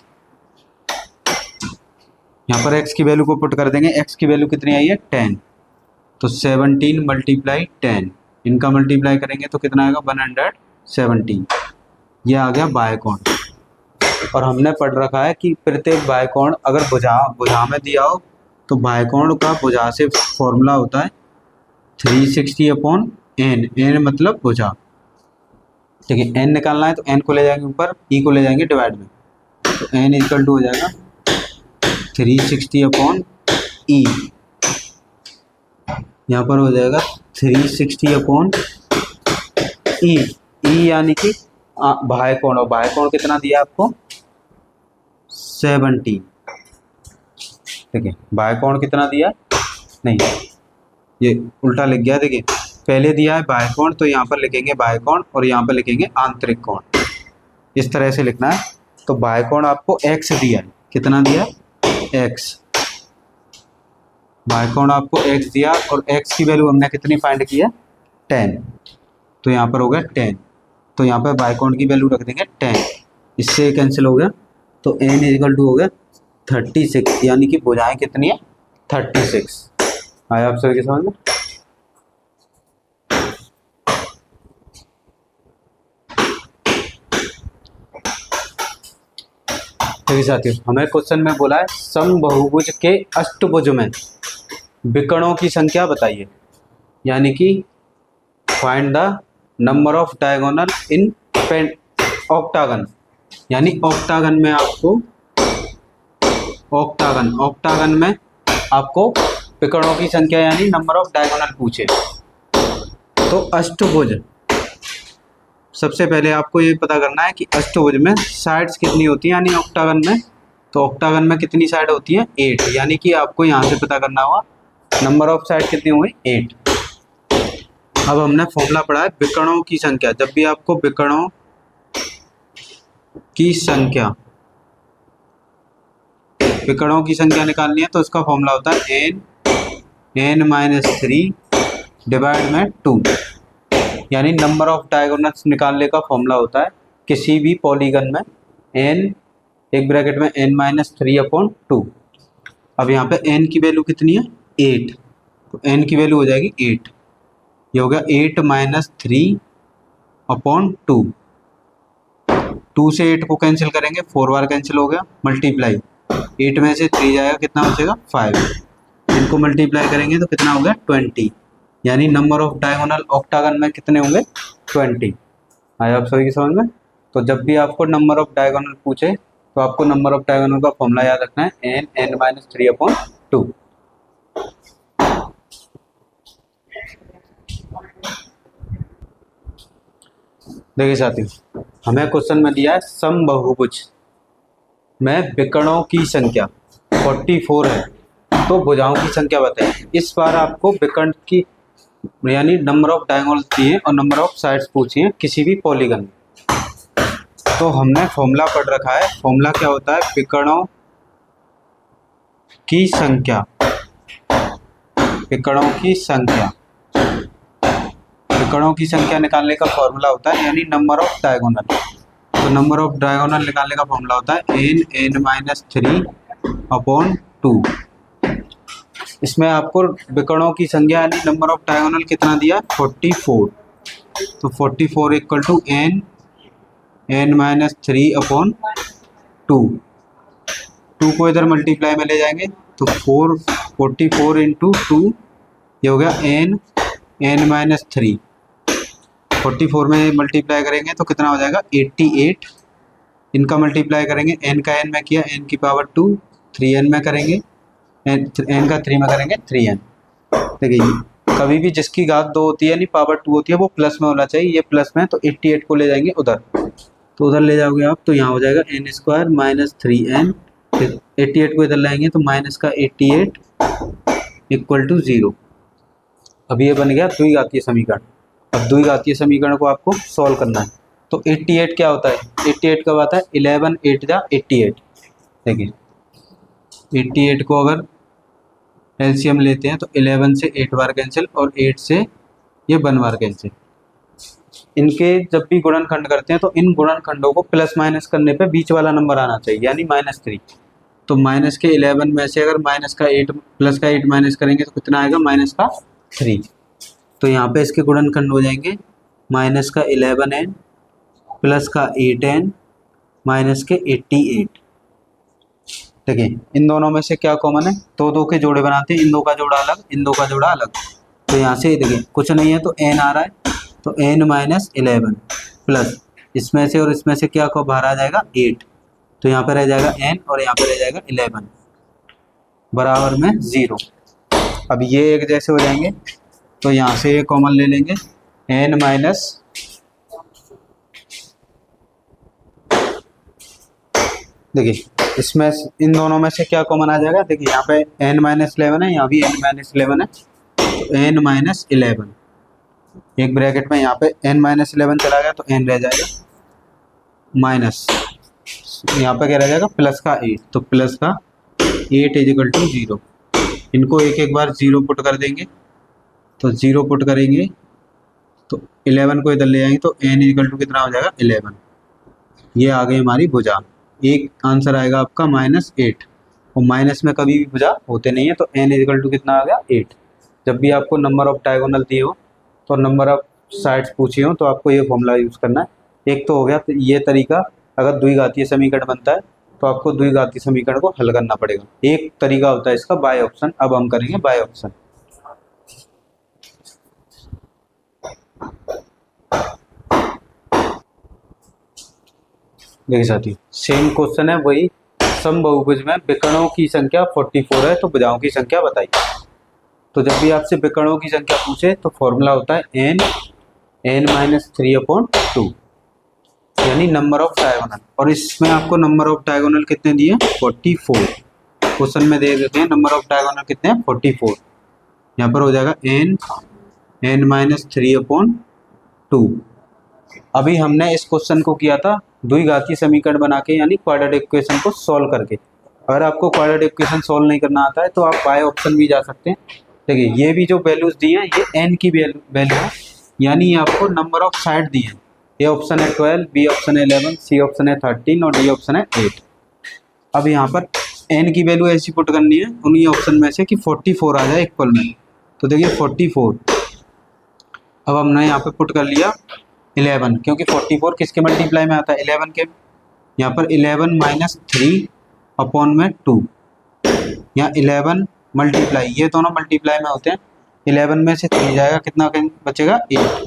यहाँ पर x की वैल्यू को पुट कर देंगे, x की वैल्यू कितनी आई है 10, तो 17 मल्टीप्लाई 10, इनका मल्टीप्लाई करेंगे तो कितना आएगा 117। ये आ गया बाह्य कोण। और हमने पढ़ रखा है कि प्रत्येक बाह्य कोण अगर भुजा में दिया हो तो बाह्य कोण का भुजा से फॉर्मूला होता है 360/n, n मतलब भुजा, ठीक है। n निकालना है तो n को ले जाएंगे ऊपर, e को ले जाएंगे डिवाइड में, तो n इक्वल टू हो जाएगा 360/e, यहाँ पर हो जाएगा 360/e, e यानी कि बाह्य कोण, और बाह्य कोण कितना दिया आपको 17, ठीक है। बाह्य कोण कितना दिया, नहीं ये उल्टा लिख गया, देखिए पहले दिया है बाह्य कोण तो यहाँ पर लिखेंगे बाह्य कोण और यहाँ पर लिखेंगे आंतरिक कोण, इस तरह से लिखना है। तो बाह्य कोण आपको x दिया है, कितना दिया x, बाह्य कोण आपको x दिया और x की वैल्यू हमने कितनी फाइंड की है 10, तो यहाँ पर हो गया 10, तो यहाँ पर बाह्य कोण की वैल्यू रख देंगे 10, इससे कैंसिल हो गया, तो n इक्वल टू हो गया 36, यानी कि भुजाएं कितनी है 36। आया आप सभी के समझ में। देखिए साथियों, हमें क्वेश्चन में बोला है समबहुभुज के अष्टभुज में विकर्णों की संख्या बताइए, यानी कि find the number of diagonal in octagon, यानी ऑक्टागन में आपको ऑक्टागन में आपको विकर्णों की संख्या यानी नंबर ऑफ डायगोनल पूछे। तो अष्टभुज, सबसे पहले आपको ये पता करना है कि अष्टभुज में साइड्स कितनी होती हैं, यानी ऑक्टागन में, तो ऑक्टागन में कितनी साइड होती है 8, यानी कि आपको यहाँ से पता करना होगा नंबर ऑफ साइड कितनी हुई 8। अब हमने फॉर्मूला पढ़ा है विकर्णों की संख्या, जब भी आपको विकर्णों की संख्या निकालनी है तो इसका फॉर्मूला होता है n-3 डिवाइड में 2, यानी नंबर ऑफ डायगोनल्स निकालने का फॉर्मूला होता है किसी भी पॉलीगन में n एक ब्रैकेट में n-3/2। अब यहाँ पे n की वैल्यू कितनी है 8, तो n की वैल्यू हो जाएगी 8, ये हो गया 8-3/2, 2 से 8 को कैंसिल करेंगे, 4 बार कैंसिल हो गया, मल्टीप्लाई 8 में से 3 जाएगा, कितना बचेगा 5, इनको मल्टीप्लाई करेंगे तो कितना हो गया 20, यानी नंबर ऑफ डायगोनल ऑक्टागन में कितने होंगे 20। आया आप सभी की समझ में। तो जब भी आपको नंबर ऑफ डायगोनल पूछे तो आपको नंबर ऑफ डायगोनल का फॉर्मूला याद रखना है n-3/2। देखिए साथियों, हमें क्वेश्चन में दिया है समबहुभुज में विकर्णों की संख्या 44 है, तो भुजाओं की संख्या बताइए। इस बार आपको विकर्ण की यानी नंबर ऑफ डायगोनल्स दिए और नंबर ऑफ साइड्स पूछी हैं किसी भी पॉलीगन में। तो हमने फॉर्मूला पढ़ रखा है, फॉर्मूला क्या होता है विकर्णों की संख्या, विकर्णों की संख्या निकालने का फॉर्मूला होता है यानी नंबर ऑफ डायगोनल। तो नंबर ऑफ डायगोनल निकालने का फॉर्मूला होता है n-3/2। इसमें आपको विकर्णों की संख्या यानी नंबर ऑफ डायगोनल कितना दिया 44, तो 44 इक्वल टू n-3/2, 2 को इधर मल्टीप्लाई में ले जाएंगे तो 44 इंटू 2, ये हो गया n-3, 44 में मल्टीप्लाई करेंगे तो कितना हो जाएगा 88, इनका मल्टीप्लाई करेंगे n का n में किया n की पावर 2, 3n में करेंगे n का 3 में करेंगे 3n। देखिए कभी भी जिसकी घात 2 होती है यानी पावर 2 होती है वो प्लस में होना चाहिए, ये प्लस में, तो 88 को ले जाएंगे उधर, तो उधर ले जाओगे आप तो यहाँ हो जाएगा n² - 3n, फिर 88 को इधर लाएंगे तो माइनस का 88 इक्वल टू 0। अब ये बन गया द्विघातीय समीकरण। अब द्विघातीय समीकरण को आपको सॉल्व करना है, तो 88 क्या होता है, 88 कब आता है 11 8 जा 88। देखिए 88 को अगर एलसीएम लेते हैं तो 11 से 8 बार कैंसिल और 8 से ये 1 बार कैंसिल, इनके जब भी गुणनखंड करते हैं तो इन गुणनखंडों को प्लस माइनस करने पे बीच वाला नंबर आना चाहिए, यानी -3। तो माइनस के 11 में से अगर माइनस का 8 प्लस का 8 माइनस करेंगे तो कितना आएगा, -3। तो यहाँ पे इसके गुणनखंड हो जाएंगे माइनस का 11n प्लस का 8n माइनस के 88। देखिए इन दोनों में से क्या कॉमन है, दो दो के जोड़े बनाते हैं, इन दो का जोड़ा अलग, इन दो का जोड़ा अलग। तो यहाँ से देखिए कुछ नहीं है तो n आ रहा है, तो n माइनस 11 प्लस इसमें से और इसमें से क्या को बाहर आ जाएगा 8, तो यहाँ पर रह जाएगा n और यहाँ पर रह जाएगा 11 बराबर में 0। अब ये एक जैसे हो जाएंगे तो यहाँ से ये कॉमन ले लेंगे, n माइनस देखिए इसमें इन दोनों में से क्या कॉमन आ जाएगा, देखिए यहाँ पे n माइनस 11 है, यहाँ भी n माइनस 11 है, तो n माइनस 11 एक ब्रैकेट में यहाँ पे n माइनस 11 चला गया तो n रह जाएगा माइनस, यहाँ पे क्या रह जाएगा प्लस का 8, तो प्लस का 8 इजिकल टू 0। इनको एक एक बार 0 पुट कर देंगे, तो 0 पुट करेंगे तो 11 को इधर ले जाएंगे तो n इजिकल टू कितना हो जाएगा 11। ये आ गई हमारी भुजा, एक आंसर आएगा आपका -8, और माइनस में कभी भी भुजा होते नहीं है, तो n इजिकल टू कितना आ गया 8। जब भी आपको नंबर ऑफ डायगोनल दिए हो तो नंबर ऑफ साइड्स पूछी हो तो आपको ये फॉर्मूला यूज़ करना है। एक तो हो गया, तो ये तरीका अगर द्विघातीय समीकरण बनता है तो आपको द्विघातीय समीकरण को हल करना पड़ेगा। एक तरीका होता है इसका बाय ऑप्शन, अब हम करेंगे बाय ऑप्शन। देखिए साथियों सेम क्वेश्चन है, वही समबहुभुज में विकर्णों की संख्या 44 है तो भुजाओं की संख्या बताइए। तो जब भी आपसे विकर्णों की संख्या पूछे तो फॉर्मूला होता है n-3/2 यानी नंबर ऑफ डायगोनल, और इसमें आपको नंबर ऑफ डायगोनल कितने दिए 44, क्वेश्चन में दे देते हैं नंबर ऑफ डायगोनल कितने हैं 44। यहाँ पर हो जाएगा n-3/2। अभी हमने इस क्वेश्चन को किया था द्विघातीय समीकरण बना के, यानी क्वाड्रेटिक इक्वेशन को सॉल्व करके। अगर आपको क्वाड्रेटिक इक्वेशन सॉल्व नहीं करना आता है तो आप बाय ऑप्शन भी जा सकते हैं। देखिए ये भी जो वैल्यूज दी हैं ये n की वैल्यू है, यानी ये आपको नंबर ऑफ साइड दी है। ए ऑप्शन है 12, बी ऑप्शन है 11, सी ऑप्शन है 13 और डी ऑप्शन है 8। अब यहाँ पर n की वैल्यू ऐसी पुट करनी है उन्हीं ऑप्शन में से कि 44 आ जाए इक्वल में। तो देखिए 44, अब हमने यहाँ पे पुट कर लिया 11, क्योंकि 44 किसके मल्टीप्लाई में आता है 11 के। यहाँ पर 11 माइनस 3/2, यहाँ 11 मल्टीप्लाई, ये दोनों मल्टीप्लाई में होते हैं। 11 में से 3 जाएगा, कितना बचेगा 8,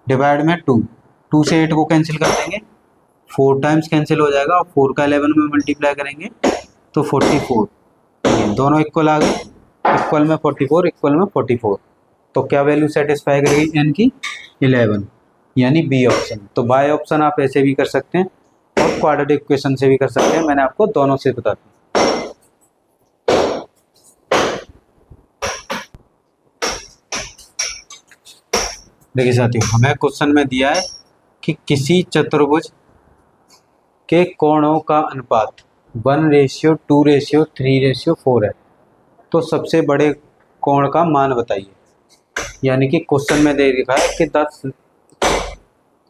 डिवाइड में 2 से 8 को कैंसिल कर देंगे, 4 टाइम्स कैंसिल हो जाएगा, और 4 का 11 में मल्टीप्लाई करेंगे तो 44, दोनों इक्वल आ गए, इक्वल में 44, इक्वल में 44। तो क्या वैल्यू सेटिस्फाई करेगी n की 11, यानी बी ऑप्शन। तो बाय ऑप्शन आप ऐसे भी कर सकते हैं और क्वाड्रेटिक इक्वेशन से भी कर सकते हैं, मैंने आपको दोनों से बता दिया। देखिए साथियों हमें क्वेश्चन में दिया है कि किसी चतुर्भुज के कोणों का अनुपात 1:2:3:4 है, तो सबसे बड़े कोण का मान बताइए। यानी कि क्वेश्चन में दे रखा है कि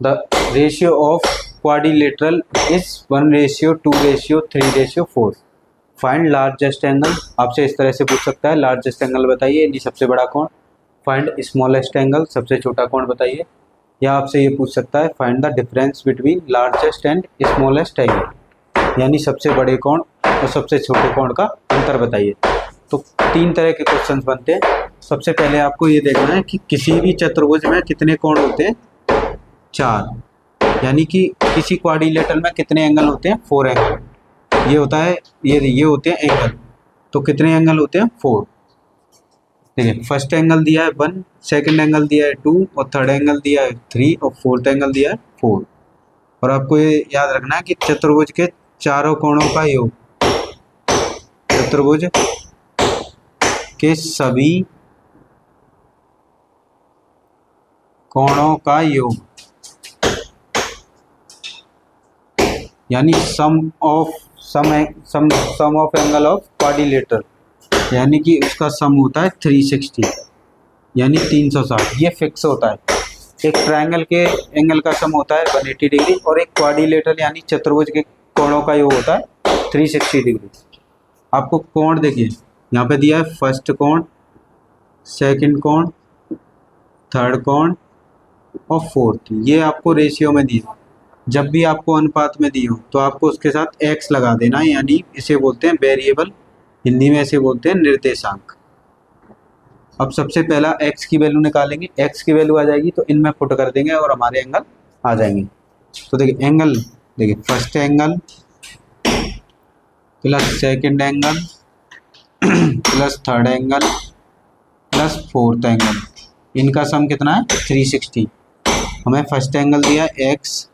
the ratio of quadrilateral is 1:2:3:4, find largest angle. आपसे इस तरह से पूछ सकता है लार्जेस्ट एंगल बताइए, यानी सबसे बड़ा कोण। फाइंड स्मॉलेस्ट एंगल, सबसे छोटा कोण बताइए। या आपसे ये पूछ सकता है find the difference between largest and smallest angle, यानी सबसे बड़े कोण और सबसे छोटे कोण का अंतर बताइए। तो 3 तरह के क्वेश्चंस बनते हैं। सबसे पहले आपको ये देखना है कि किसी भी चतुर्भुज में कितने कोण होते हैं 4, यानी कि किसी क्वाड्रिलेटरल में कितने एंगल होते हैं 4 एंगल। ये होता है ये होते हैं एंगल, तो कितने एंगल होते हैं 4। देखिए फर्स्ट एंगल दिया है 1, सेकंड एंगल दिया है 2 और थर्ड एंगल दिया है 3 और फोर्थ एंगल दिया है 4। और आपको ये याद रखना है कि चतुर्भुज के चारों कोणों का योग, चतुर्भुज के सभी कोणों का योग, यानी sum of angle of quadrilateral, यानी कि उसका सम होता है 360, यानी 360। ये फिक्स होता है, एक ट्रायंगल के एंगल का सम होता है 180 डिग्री और एक क्वाड्रिलेटरल यानी चतुर्भुज के कोणों का योग होता है 360 डिग्री। आपको कोण देखिए यहाँ पे दिया है, फर्स्ट कोण, सेकंड कोण, थर्ड कोण और फोर्थ, ये आपको रेशियो में दिया। जब भी आपको अनुपात में दी हो तो आपको उसके साथ x लगा देना है, यानी इसे बोलते हैं वेरिएबल, हिंदी में इसे बोलते हैं निर्देशांक। अब सबसे पहला x की वैल्यू निकालेंगे, x की वैल्यू आ जाएगी तो इनमें पुट कर देंगे और हमारे एंगल आ जाएंगे। तो देखिए एंगल, देखिए first angle plus second angle plus third angle plus fourth angle, इनका सम कितना है 360। हमें फर्स्ट एंगल दिया है x,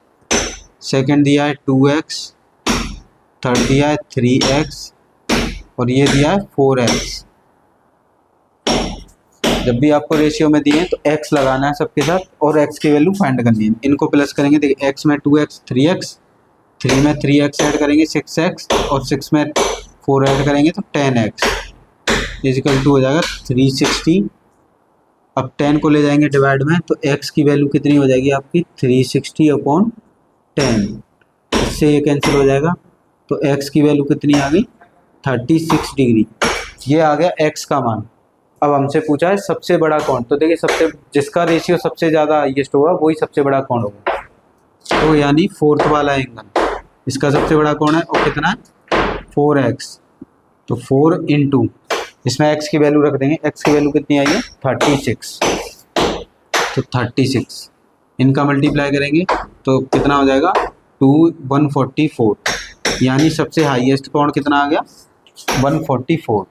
सेकंड दिया है 2x, थर्ड दिया है 3x और ये दिया है 4x। जब भी आपको रेशियो में दिए तो x लगाना है सबके साथ और x की वैल्यू फाइंड करनी है। इनको प्लस करेंगे, देखिए x में 2x 3x, 3 में 3x ऐड करेंगे 6x और 6 में 4 ऐड करेंगे तो 10x इजिकल टू हो जाएगा 360। अब 10 को ले जाएंगे डिवाइड में तो x की वैल्यू कितनी हो जाएगी आपकी 360/10, इससे ये कैंसिल हो जाएगा तो x की वैल्यू कितनी आ गई 36 डिग्री। ये आ गया x का मान। अब हमसे पूछा है सबसे बड़ा कोण, तो देखिए सबसे जिसका रेशियो सबसे ज़्यादा हाईएस्ट होगा वही सबसे बड़ा कोण होगा, तो यानी फोर्थ वाला एंगल इसका सबसे बड़ा कोण है और कितना है 4x, तो 4 इंटू इसमें x की वैल्यू रख देंगे, x की वैल्यू कितनी आई है 36, तो 36 इनका मल्टीप्लाई करेंगे तो कितना हो जाएगा 144, यानी सबसे हाईएस्ट कोण कितना आ गया 144।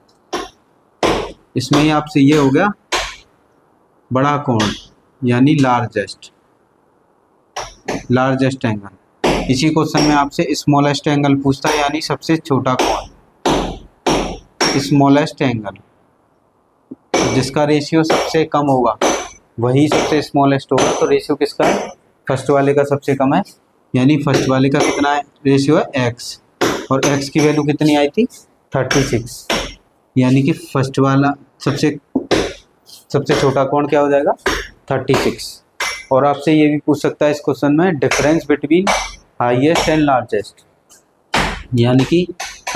इसमें ही आपसे ये हो गया बड़ा कोण यानी लार्जेस्ट एंगल। इसी क्वेश्चन में आपसे स्मॉलेस्ट एंगल पूछता है यानी सबसे छोटा कोण, स्मॉलेस्ट एंगल जिसका रेशियो सबसे कम होगा वही सबसे स्मॉलेस्ट होगा। तो रेशियो किसका है, फर्स्ट वाले का सबसे कम है, यानी फर्स्ट वाले का कितना है रेशियो है x और x की वैल्यू कितनी आई थी 36, यानी कि फर्स्ट वाला सबसे छोटा कोण क्या हो जाएगा 36। और आपसे ये भी पूछ सकता है इस क्वेश्चन में difference between highest and largest, यानी कि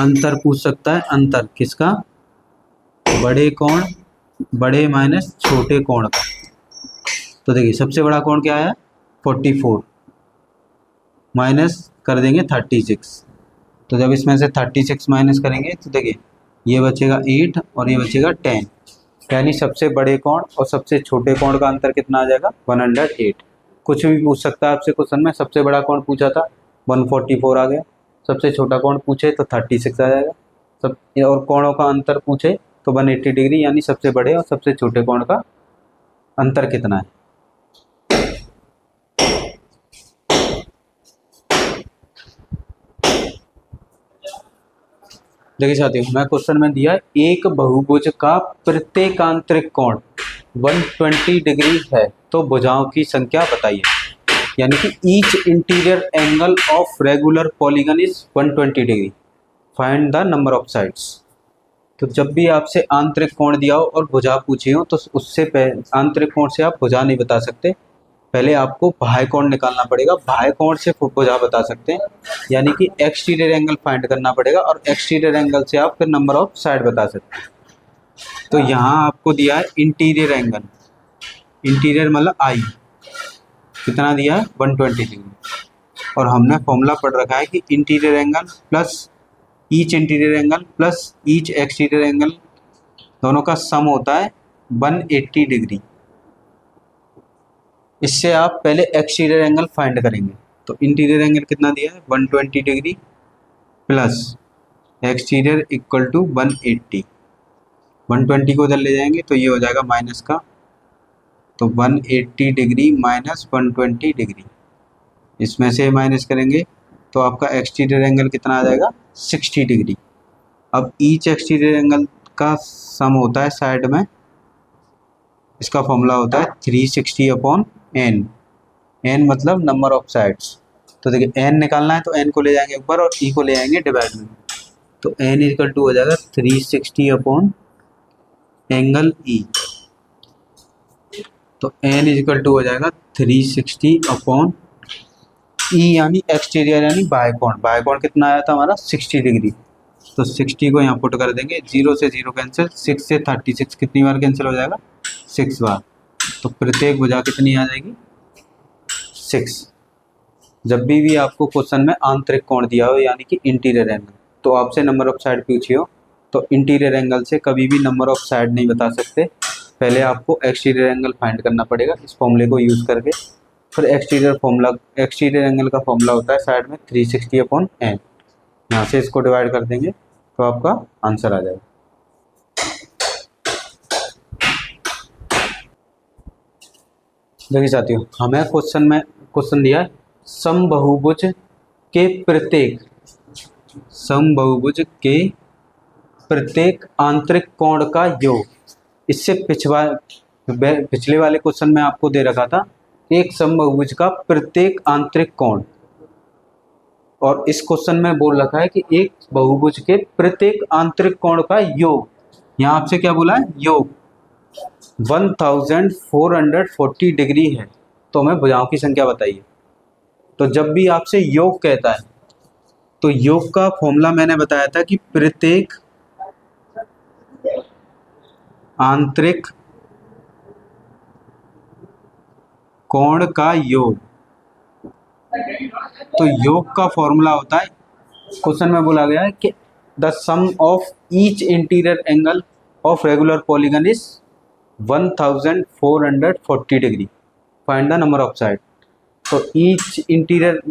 अंतर पूछ सकता है, अंतर किसका बड़े कोण, बड़े माइनस छोटे कोण का। तो देखिए सबसे बड़ा कोण क्या है 44 माइनस कर देंगे 36, तो जब इसमें से 36 माइनस करेंगे तो देखिए ये बचेगा 8 और ये बचेगा 10, यानी सबसे बड़े कोण और सबसे छोटे कोण का अंतर कितना आ जाएगा 108। कुछ भी पूछ सकता है आपसे क्वेश्चन में, सबसे बड़ा कोण पूछा था 144 आ गया, सबसे छोटा कोण पूछे तो 36 आ जाएगा, सब और कोणों का अंतर पूछे तो 180 डिग्री, यानी सबसे बड़े और सबसे छोटे कोण का अंतर कितना है। देखिए साथियों, मैं क्वेश्चन में दिया एक बहुभुज का प्रत्येक आंतरिक कोण 120 डिग्री है तो भुजाओं की संख्या बताइए, यानी कि each interior angle of regular polygon is 120 degree, find the number of sides. तो जब भी आपसे आंतरिक कोण दिया हो और भुजा पूछी हो तो उससे पहले आंतरिक कोण से आप भुजा नहीं बता सकते, पहले आपको बाह्य कोण निकालना पड़ेगा, बाह्य कोण से भुजा बता सकते हैं, यानी कि एक्सटीरियर एंगल फाइंड करना पड़ेगा और एक्सटीरियर एंगल से आप फिर नंबर ऑफ साइड बता सकते हैं। तो यहाँ आपको दिया है इंटीरियर एंगल, इंटीरियर मतलब आई कितना दिया है 120 डिग्री, और हमने फॉर्मूला पढ़ रखा है कि interior angle plus each interior angle plus each exterior angle दोनों का सम होता है 180 डिग्री। इससे आप पहले एक्सटीरियर एंगल फाइंड करेंगे, तो इंटीरियर एंगल कितना दिया है 120 degree plus exterior equal to 180, 120 को उधर ले जाएंगे तो ये हो जाएगा माइनस का, तो 180 डिग्री माइनस 120 डिग्री, इसमें से माइनस करेंगे तो आपका एक्सटीरियर एंगल कितना आ जाएगा 60 डिग्री। अब ईच एक्सटीरियर एंगल का सम होता है साइड में, इसका फॉर्मूला होता है 360/n, n मतलब नंबर ऑफ साइड्स। तो देखिए n निकालना है तो n को ले जाएंगे ऊपर और e को ले जाएंगे डिवाइड में, तो n इक्वल टू हो जाएगा 360 अपॉन एंगल e, तो n इजिकल टू हो जाएगा 360 अपॉन ई यानी एक्सटीरियर यानी बाय कोण कितना आया था हमारा 60 डिग्री। तो 60 को यहाँ पुट कर देंगे, 0 से 0 कैंसिल, 6 से 36 कितनी बार कैंसिल हो जाएगा 6 बार। तो प्रत्येक भुजा कितनी आ जाएगी 6। जब भी आपको क्वेश्चन में आंतरिक कोण दिया हो यानी कि इंटीरियर एंगल, तो आपसे नंबर ऑफ साइड पूछी हो तो इंटीरियर एंगल से कभी भी नंबर ऑफ साइड नहीं बता सकते। पहले आपको एक्सटीरियर एंगल फाइंड करना पड़ेगा इस फॉर्मूले को यूज़ करके। फिर एक्सटीरियर एंगल का फॉर्मूला होता है साइड में 360 अपॉन एन। यहाँ से इसको डिवाइड कर देंगे तो आपका आंसर आ जाएगा। देखिए साथियों, हमें क्वेश्चन दिया है समबाहुभुज के प्रत्येक आंतरिक कोण का योग। इससे पिछले वाले क्वेश्चन में आपको दे रखा था एक समबाहुभुज का प्रत्येक आंतरिक कोण, और इस क्वेश्चन में बोल रखा है कि एक बहुभुज के प्रत्येक आंतरिक कोण का योग। यहाँ आपसे क्या बोला है योग 1440 डिग्री है, तो हमें भुजाओं की संख्या बताइए। तो जब भी आपसे योग कहता है तो योग का फॉर्मूला मैंने बताया था कि प्रत्येक आंतरिक कोण का योग। तो योग का फॉर्मूला होता है, क्वेश्चन में बोला गया है कि the sum of each interior angle of regular polygon is 1440 degree, find the number of side. तो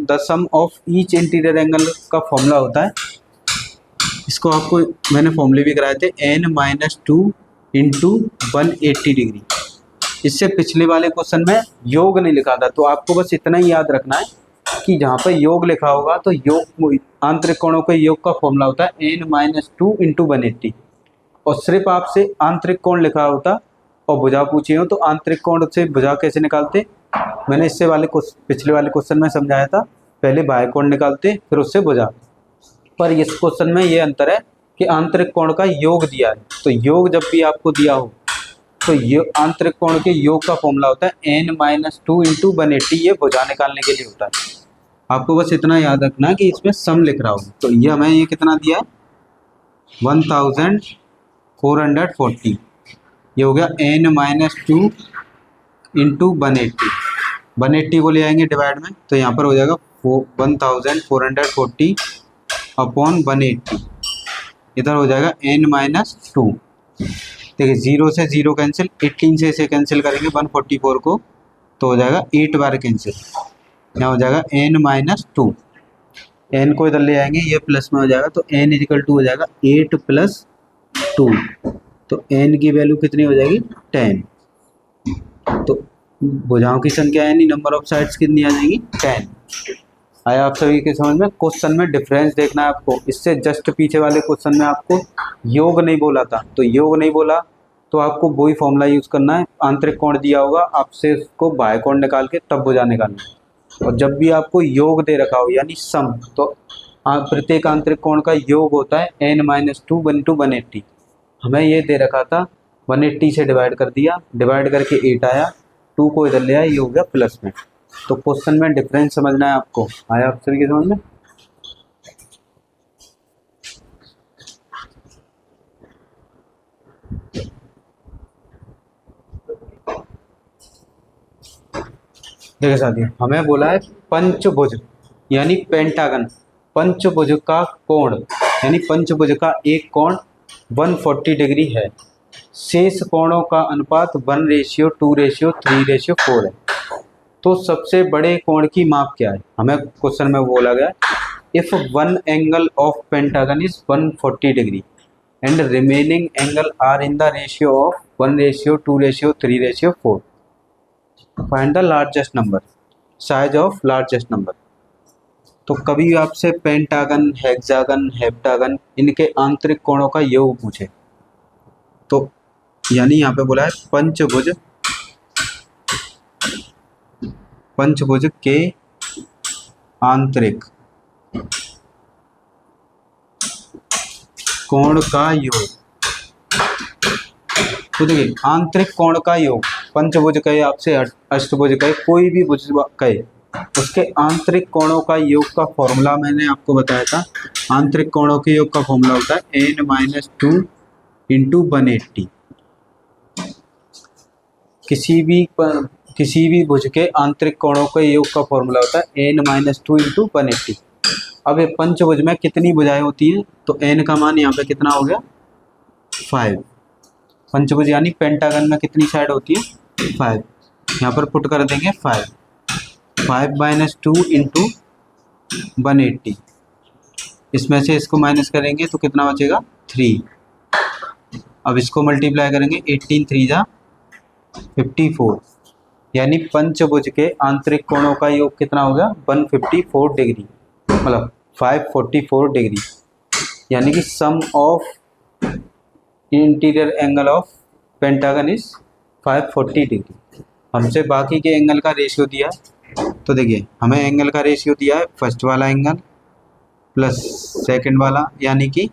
the sum of each interior angle का फॉर्मूला होता है, इसको आपको मैंने फॉर्मूले भी कराए थे, n-2 इंटू 180 डिग्री। इससे पिछले वाले क्वेश्चन में योग नहीं लिखा था, तो आपको बस इतना ही याद रखना है कि जहाँ पर योग लिखा होगा तो योग आंतरिक कोणों के योग का फॉर्मूला होता है n-2 इंटू 180। और सिर्फ आपसे आंतरिक कोण लिखा होता और भुजा पूछी हो तो आंतरिक कोण से भुजा कैसे निकालते, मैंने पिछले वाले क्वेश्चन में समझाया था। पहले बाह्य कोण निकालते फिर उससे भुजा। पर इस क्वेश्चन में ये अंतर है कि आंतरिक कोण का योग दिया है, तो योग जब भी आपको दिया हो तो ये आंतरिक कोण के योग का फॉर्मूला होता है n-2 इंटू 180। ये भुजा निकालने के लिए होता है। आपको बस इतना याद रखना है कि इसमें सम लिख रहा हूँ। तो ये हमें ये कितना दिया है 1440, ये हो गया n-2 इंटू 180 को ले आएंगे डिवाइड में, तो यहाँ पर हो जाएगा 1440 अपॉन 180, इधर हो जाएगा n-2। देखिए 0 से 0 कैंसिल, 18 से इसे कैंसिल करेंगे 144 को, तो हो जाएगा 8 बार कैंसिल, यहाँ हो जाएगा n-2। n को इधर ले आएंगे, ये प्लस में हो जाएगा, तो n इजिकल टू हो जाएगा 8 + 2। तो n की वैल्यू कितनी हो जाएगी 10। तो भुजाओं की संख्या यानी नंबर ऑफ साइड्स कितनी आ जाएगी 10। आया आप सभी के समझ में। क्वेश्चन में डिफरेंस देखना है आपको। इससे जस्ट पीछे वाले क्वेश्चन में आपको योग नहीं बोला था, तो योग नहीं बोला तो आपको वही फॉर्मूला यूज़ करना है। आंतरिक कोण दिया होगा, आपसे उसको बाह्य कोण निकाल के तब भुजा निकालना है। और जब भी आपको योग दे रखा हो यानी सम, तो प्रत्येक आंतरिक कोण का योग होता है n-2 इंटू 180। हमें ये दे रखा था, 180 से डिवाइड कर दिया, डिवाइड करके 8 आया, 2 को इधर ले आया, ये हो गया प्लस में। तो क्वेश्चन में डिफरेंस समझना है आपको। आया आप सभी के समझ में। देखिए साथियों, हमें बोला है पंचभुज यानी पेंटागन। पंचभुज का कोण यानी पंचभुज का एक कोण 140 डिग्री है। शेष कोणों का अनुपात 1:2:3:4 है। तो सबसे बड़े कोण की माप क्या है, हमें क्वेश्चन में बोला गया if one angle of pentagon is 140 degree and remaining angle are in the ratio of 1:2:3:4, find the largest number, size of largest number. तो कभी आपसे पेंटागन, हेक्सागन, हेप्टागन इनके आंतरिक कोणों का योग पूछे, तो यानी यहाँ पे बोला है पंचभुज के आंतरिक कोण का योग। तो देखिए आंतरिक कोण का योग पंचभुज कहे आपसे, अष्टभुज कहे, कोई भी भुज कहे, उसके आंतरिक कोणों का योग का फॉर्मूला मैंने आपको बताया था। आंतरिक कोणों के योग का फॉर्मूला होता है n-2 इंटू 180। किसी भी भुज के आंतरिक कोणों के योग का फॉर्मूला होता है n-2 इंटू 180। अब ये पंचभुज में कितनी भुजाएं होती हैं, तो n का मान यहाँ पे कितना हो गया 5। पंचभुज यानी पेंटागन में कितनी साइड होती है 5, यहाँ पर पुट कर देंगे 5 - 2 इंटू 180। इसमें से इसको माइनस करेंगे तो कितना बचेगा 3। अब इसको मल्टीप्लाई करेंगे 18 3 जा 54, यानी पंचभुज के आंतरिक कोणों का योग कितना हो गया 154 डिग्री, मतलब 544 डिग्री, यानी कि sum of interior angle of pentagon is 540 degree. हमसे बाकी के एंगल का रेशियो दिया है, तो देखिए हमें एंगल का रेशियो दिया है फर्स्ट वाला एंगल प्लस सेकंड वाला, यानी कि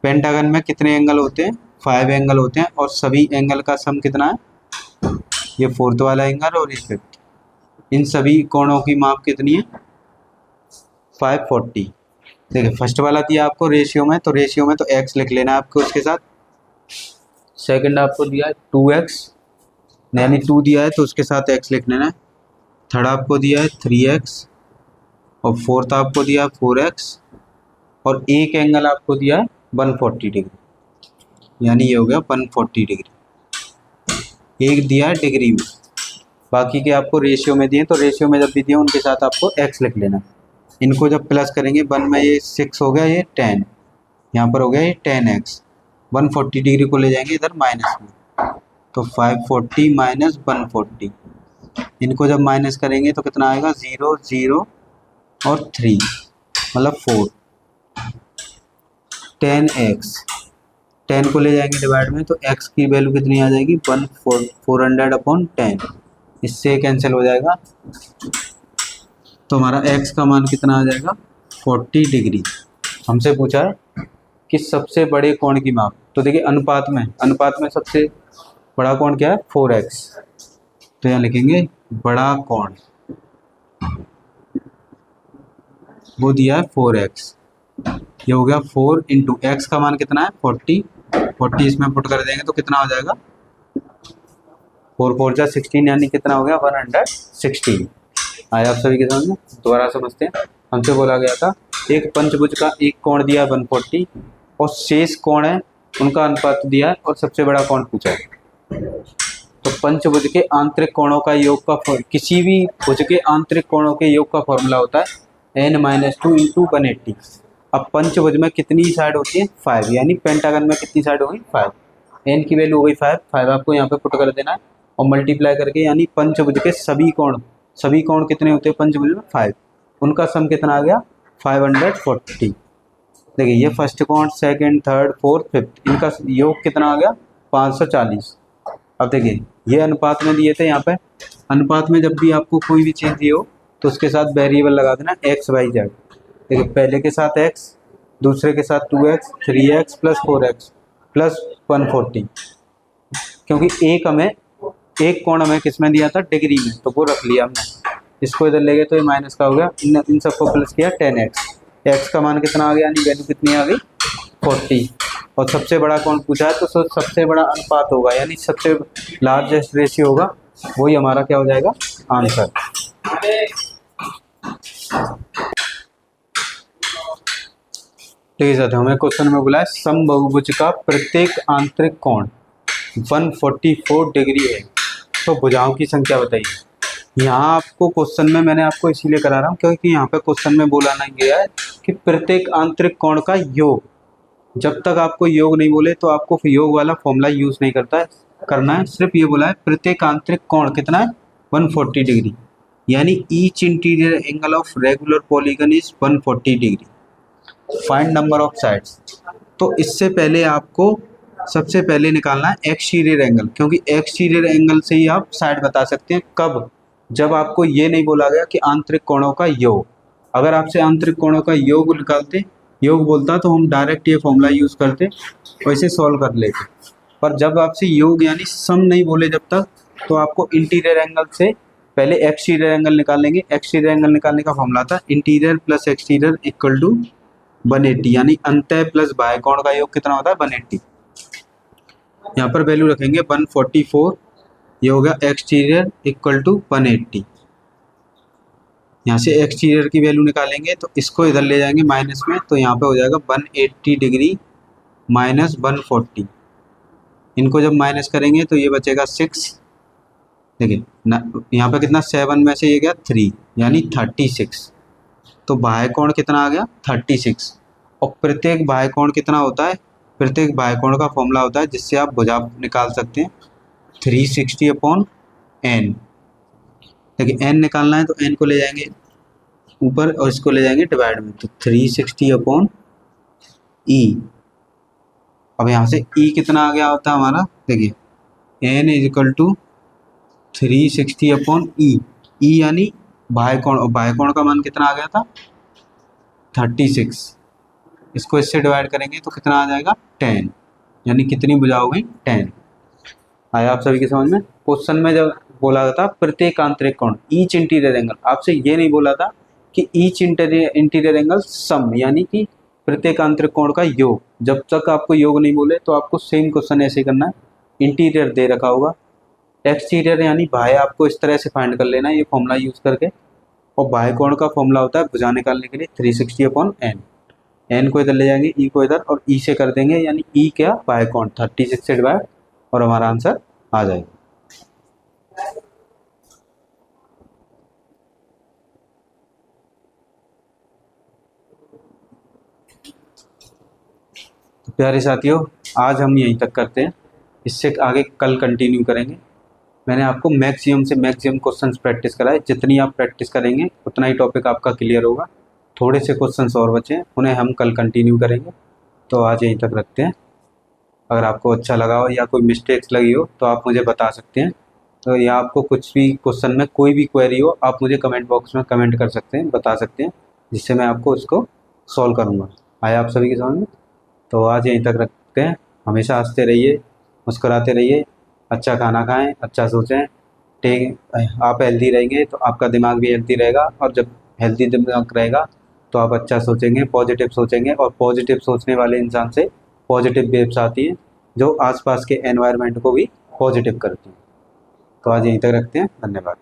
पेंटागन में कितने एंगल होते हैं 5 एंगल होते हैं, और सभी एंगल का सम कितना है, ये फोर्थ वाला एंगल और ये फिफ्थ। इन सभी कोणों की माप कितनी है 540। देखिए फर्स्ट वाला दिया आपको रेशियो में, तो रेशियो में तो x लिख लेना है आपको उसके साथ। सेकंड आपको दिया है 2x, यानी 2 दिया है तो उसके साथ x लिख लेना है। थर्ड आपको दिया है 3x, और फोर्थ आपको दिया है 4x, और एक एंगल आपको दिया है 140 डिग्री, यानी ये हो गया 140 डिग्री। एक दिया है डिग्री में, बाकी के आपको रेशियो में दिए, तो रेशियो में जब भी दिए उनके साथ आपको x लिख लेना। इनको जब प्लस करेंगे 1 में ये 6 हो गया, ये 10, यहाँ पर हो गया ये 10x। 140 डिग्री को ले जाएंगे इधर माइनस में, तो 540 माइनस 140, इनको जब माइनस करेंगे तो कितना आएगा 0 0 और 3, मतलब 4। 10x, 10 को ले जाएंगे डिवाइड में, तो x की वैल्यू कितनी आ जाएगी 400/10, इससे कैंसिल हो जाएगा, तो हमारा x का मान कितना आ जाएगा 40 डिग्री। हमसे पूछा है कि सबसे बड़े कोण की माप, तो देखिए अनुपात में सबसे बड़ा कोण क्या है 4x, तो यहाँ लिखेंगे बड़ा कोण, वो दिया है 4x, ये हो गया 4 इंटू एक्स का मान कितना है 40 इसमें पुट कर देंगे तो कितना हो जाएगा 4 4 जा 16, यानी कितना हो गया 116। आया आप सभी के समझ में? दोबारा समझते हैं। हमसे बोला गया था एक पंचभुज का एक कोण दिया 140, और शेष कोण है उनका अनुपात दिया है, और सबसे बड़ा कोण पूछा है। तो पंचभुज के आंतरिक कोणों का योग का, किसी भी भुज के आंतरिक कोणों के योग का फॉर्मूला होता है n-2 इंटू 180। अब पंचभुज में कितनी साइड होती है 5, यानी पेंटागन में कितनी साइड होगी 5। n की वैल्यू हो गई 5 आपको यहाँ पे पुट कर देना है, और मल्टीप्लाई करके, यानी पंचभुज के सभी कोण कितने होते हैं पंचभुज में 5, उनका सम कितना आ गया 540। देखिए ये फर्स्ट कोण, सेकंड, थर्ड, फोर्थ, फिफ्थ, इनका योग कितना आ गया 540। अब देखिए ये अनुपात में दिए थे, यहाँ पे अनुपात में जब भी आपको कोई भी चीज़ दी हो तो उसके साथ वेरिएबल लगा देना x y z। देखिए पहले के साथ x, दूसरे के साथ 2x, 3x plus 4x plus 140, क्योंकि एक कोण हमें किस में दिया था डिग्री में, तो वो रख लिया हमने। इसको इधर ले गए तो ये माइनस का हो गया, इन सबको प्लस किया 10x, x का मान कितना आ गया, यानी वैल्यू कितनी आ गई 40। और सबसे बड़ा कोण पूछा है तो सबसे बड़ा अनुपात होगा, यानी सबसे लार्जेस्ट रेशियो होगा, वही हमारा क्या हो जाएगा आंसर। ठीक है साथियों, हमें क्वेश्चन में बोला है समबाहुभुज का प्रत्येक आंतरिक कोण 144 डिग्री है, तो भुजाओं की संख्या बताइए। यहाँ आपको क्वेश्चन में मैंने आपको इसीलिए करा रहा हूँ क्योंकि यहाँ पे क्वेश्चन में बोला नहीं गया है कि प्रत्येक आंतरिक कोण का योग। जब तक आपको योग नहीं बोले तो आपको योग वाला फॉर्मूला यूज नहीं करना है, सिर्फ ये बोला है प्रत्येक आंतरिक कोण कितना है 140 डिग्री, यानी each interior angle of regular polygon is 140 degree. Find number of sides, तो इससे पहले आपको सबसे पहले निकालना है एक्सटीरियर एंगल, क्योंकि एक्सटीरियर एंगल से ही आप साइड बता सकते हैं। कब? जब आपको ये नहीं बोला गया कि आंतरिक कोणों का योग। अगर आपसे आंतरिक कोणों का योग निकालते, योग बोलता, तो हम डायरेक्ट ये फॉर्मूला यूज़ करते, वैसे सॉल्व कर लेते। पर जब आपसे योग यानी सम नहीं बोले जब तक, तो आपको इंटीरियर एंगल से पहले एक्सटीरियर एंगल निकाल लेंगे। एक्सटीरियर एंगल निकालने का फॉर्मूला था interior plus exterior equal to 180, यानी अंतः प्लस बाह्य कोण का योग कितना होता है 180। यहाँ पर वैल्यू रखेंगे 144, ये हो गया एक्सटीरियर इक्वल टू 180। यहाँ से एक्सटीरियर की वैल्यू निकालेंगे तो इसको इधर ले जाएंगे माइनस में, तो यहाँ पे हो जाएगा 180 डिग्री माइनस 140। इनको जब माइनस करेंगे तो ये बचेगा 6। देखिए यहाँ पे कितना 7 में से ये गया 3, यानी 36। तो बाह्य कोण कितना आ गया 36। और प्रत्येक बाह्य कोण कितना होता है, प्रत्येक बाह्य कोण का फॉर्मूला होता है जिससे आप भुजा निकाल सकते हैं 360/n। देखिए n निकालना है तो n को ले जाएंगे ऊपर और इसको ले जाएंगे डिवाइड में, तो 360/e। अब यहाँ से e कितना आ गया होता है हमारा, देखिए n is equal to 360/e। e यानी बाह्य कोण, और बाह्य कोण का मान कितना आ गया था 36। इसको इससे डिवाइड करेंगे तो कितना आ जाएगा 10, यानी कितनी भुजा हो गई 10। आया आप सभी के समझ में। क्वेश्चन में जब बोला था प्रत्येक आंतरिक कोण ईच इंटीरियर एंगल, आपसे ये नहीं बोला था कि ईच इंटीरियर एंगल सम, यानी कि प्रत्येक आंतरिक कोण का योग। जब तक आपको योग नहीं बोले तो आपको सेम क्वेश्चन ऐसे करना है। इंटीरियर दे रखा होगा, एक्सटीरियर यानी बाह्य आपको इस तरह से फाइंड कर लेना है ये फॉर्मूला यूज करके। और बाह्य कोण का फॉर्मूला होता है भुजा निकालने के लिए 360/n। n को इधर ले जाएंगे, e को इधर, और e से कर देंगे, यानी e क्या बाह्य कोण 36 से डिवाइड, और हमारा आंसर आ जाएगा। तो प्यारे साथियों, आज हम यहीं तक करते हैं, इससे आगे कल कंटिन्यू करेंगे। मैंने आपको मैक्सिमम से मैक्सिमम क्वेश्चंस प्रैक्टिस कराए, जितनी आप प्रैक्टिस करेंगे उतना ही टॉपिक आपका क्लियर होगा। थोड़े से क्वेश्चंस और बचे हैं, उन्हें हम कल कंटिन्यू करेंगे। तो आज यहीं तक रखते हैं। अगर आपको अच्छा लगा हो या कोई मिस्टेक्स लगी हो तो आप मुझे बता सकते हैं। तो या आपको कुछ भी क्वेश्चन में कोई भी क्वेरी हो, आप मुझे कमेंट बॉक्स में कमेंट कर सकते हैं, बता सकते हैं, जिससे मैं आपको उसको सॉल्व करूँगा। आया आप सभी के समझ में। तो आज यहीं तक रखते हैं। हमेशा हंसते रहिए, मुस्कुराते रहिए, अच्छा खाना खाएं, अच्छा सोचें। आप हेल्दी रहेंगे तो आपका दिमाग भी हेल्दी रहेगा, और जब हेल्दी दिमाग रहेगा तो आप अच्छा सोचेंगे, पॉजिटिव सोचेंगे, और पॉजिटिव सोचने वाले इंसान से पॉजिटिव वेव्स आती हैं जो आसपास के एनवायरनमेंट को भी पॉजिटिव करती हैं। तो आज यहीं तक रखते हैं। धन्यवाद।